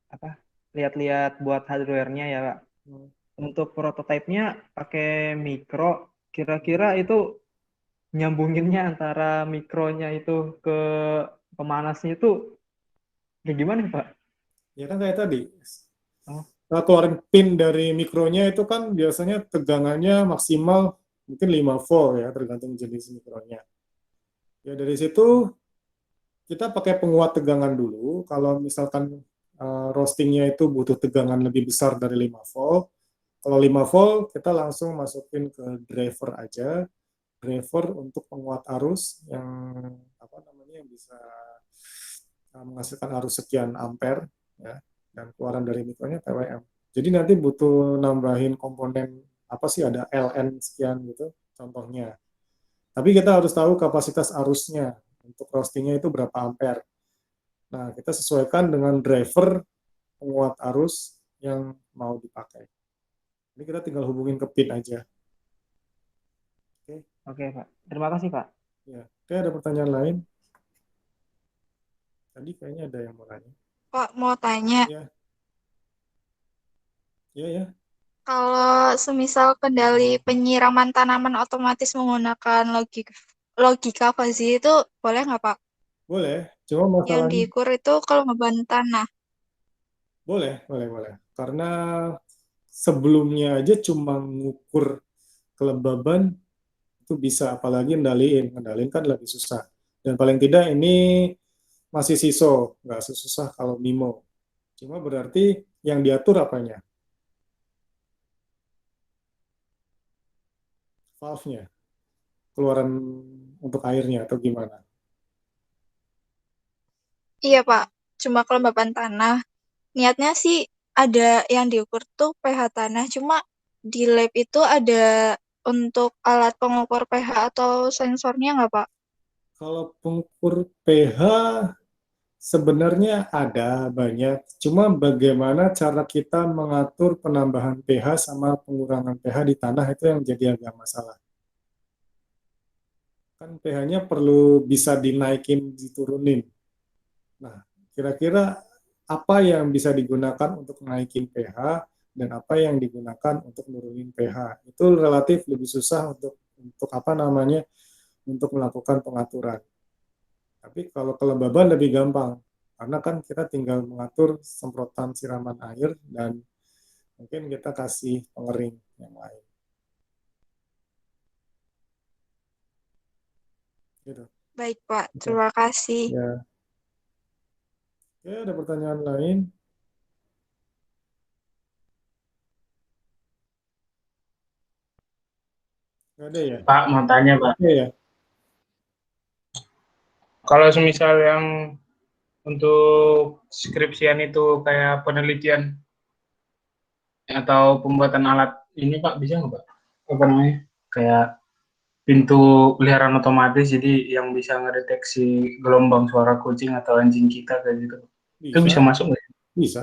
apa lihat-lihat buat hardware-nya ya Pak. Hmm. Untuk prototipenya pakai mikro, kira-kira itu nyambunginnya antara mikronya itu ke pemanasnya itu kayak gimana Pak? Ya kan kayak tadi, Oh, nah, keluarin pin dari mikronya itu kan biasanya tegangannya maksimal mungkin 5 volt ya, tergantung jenis mikronya. Ya dari situ kita pakai penguat tegangan dulu. Kalau misalkan roastingnya itu butuh tegangan lebih besar dari 5 volt. Kalau 5 volt kita langsung masukin ke driver aja. Driver untuk penguat arus yang apa namanya yang bisa menghasilkan arus sekian ampere ya, dan keluaran dari mikronya PWM. Jadi nanti butuh nambahin komponen apa sih ada LN sekian gitu contohnya. Tapi kita harus tahu kapasitas arusnya untuk roastingnya itu berapa ampere. Nah, kita sesuaikan dengan driver penguat arus yang mau dipakai. Ini kita tinggal hubungin ke pin aja. Oke, oke Pak. Terima kasih Pak. ya. Oke, ada pertanyaan lain? Tadi kayaknya ada yang mau nanya. Pak, mau tanya, Ya, ya, ya. kalau semisal kendali penyiraman tanaman otomatis menggunakan logika fuzzy itu boleh nggak, Pak? Boleh. Cuma Yang masalahnya diukur itu kalau ngeban tanah. boleh, boleh, boleh. Karena sebelumnya aja cuma ngukur kelembaban itu bisa, apalagi ngendaliin. Ngendaliin kan lebih susah. Dan paling tidak ini masih SISO, nggak sesusah kalau MIMO. Cuma berarti yang diatur apanya? Valve-nya, keluaran untuk airnya atau gimana? Iya, Pak. Cuma kelembaban tanah. Niatnya sih ada yang diukur tuh pH tanah. Cuma di lab itu ada untuk alat pengukur pH atau sensornya nggak, Pak? Kalau pengukur pH sebenarnya ada banyak, cuma bagaimana cara kita mengatur penambahan pH sama pengurangan pH di tanah itu yang jadi agak masalah. Kan pH-nya perlu bisa dinaikin, diturunin. Nah, kira-kira apa yang bisa digunakan untuk naikin pH dan apa yang digunakan untuk nurunin pH? Itu relatif lebih susah untuk apa namanya untuk melakukan pengaturan. Tapi kalau kelembaban lebih gampang, karena kan kita tinggal mengatur semprotan siraman air dan mungkin kita kasih pengering yang lain. Gitu. Baik, Pak. Oke. Terima kasih. Ya. Oke, ada pertanyaan lain? Nggak ada ya? Pak, mau tanya Pak, Oke ya. kalau semisal yang untuk skripsian itu kayak penelitian atau pembuatan alat ini Pak, bisa nggak Pak? Apa namanya? Kayak pintu peliharaan otomatis, jadi yang bisa ngedeteksi gelombang suara kucing atau anjing kita kayak gitu. Itu bisa Bisa, masuk nggak? bisa.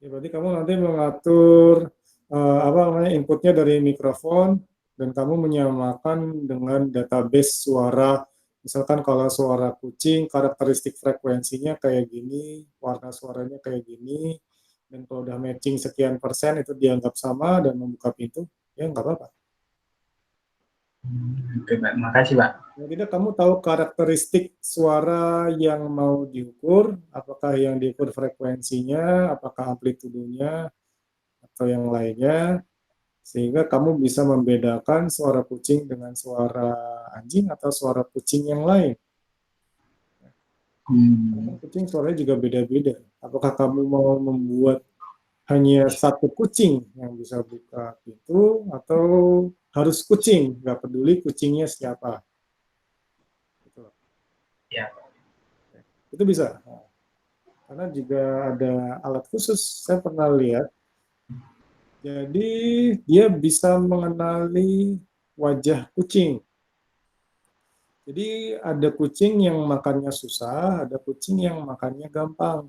Ya, berarti kamu nanti mengatur apa namanya inputnya dari mikrofon dan kamu menyamakan dengan database suara. Misalkan kalau suara kucing, karakteristik frekuensinya kayak gini, warna suaranya kayak gini, dan kalau udah matching sekian persen itu dianggap sama dan membuka pintu, ya nggak apa-apa. Oke Pak, makasih Pak. Yang tidak kamu tahu karakteristik suara yang mau diukur, apakah yang diukur frekuensinya, apakah amplitudenya, atau yang lainnya, sehingga kamu bisa membedakan suara kucing dengan suara anjing atau suara kucing yang lain. Kucing suaranya juga beda-beda. Apakah kamu mau membuat hanya satu kucing yang bisa buka pintu, atau harus kucing, nggak peduli kucingnya siapa. Gitu. Ya. Itu bisa. Karena juga ada alat khusus, saya pernah lihat. Jadi dia bisa mengenali wajah kucing. Jadi ada kucing yang makannya susah, ada kucing yang makannya gampang.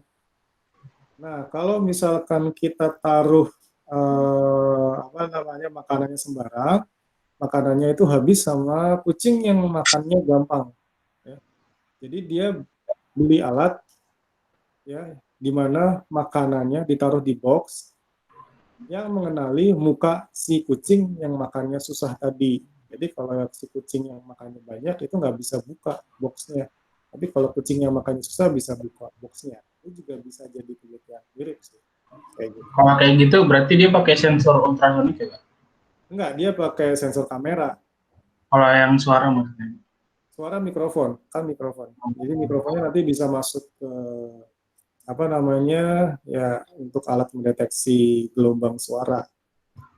Nah, kalau misalkan kita taruh apa namanya makanannya sembarang, makanannya itu habis sama kucing yang makannya gampang. Ya. Jadi dia beli alat, ya, di mana makanannya ditaruh di box yang mengenali muka si kucing yang makannya susah tadi. Jadi kalau si kucing yang makannya banyak itu nggak bisa buka boxnya. Tapi kalau kucing yang makannya susah bisa buka boxnya. Itu juga bisa jadi penelitian mirip sih. Kayak gitu. Kalau kayak gitu berarti dia pakai sensor ultrasonik ya Pak? Enggak, dia pakai sensor kamera. Kalau yang suara maksudnya. Suara mikrofon, kan mikrofon. Jadi mikrofonnya nanti bisa masuk ke apa namanya ya untuk alat mendeteksi gelombang suara.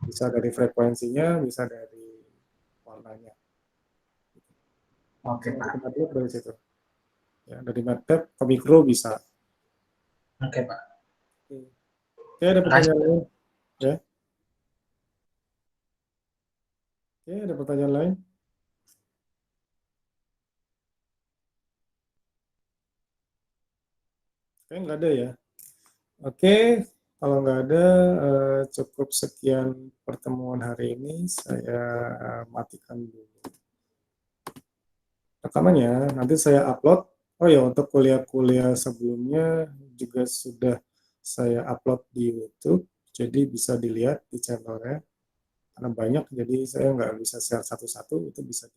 Bisa dari frekuensinya, bisa dari warnanya. Oke Pak. Matlablog dari situ. Ya, dari MATLAB ke mikro bisa. Oke Pak. Oke, ada pertanyaan lain? Ya. Oke, ada pertanyaan lain? Oke, nggak ada ya. Oke, kalau nggak ada, cukup sekian pertemuan hari ini. Saya matikan dulu rekamannya. Nanti saya upload. Oh ya, untuk kuliah-kuliah sebelumnya juga sudah saya upload di YouTube. Jadi bisa dilihat di channelnya. Karena banyak, jadi saya nggak bisa share satu-satu, itu bisa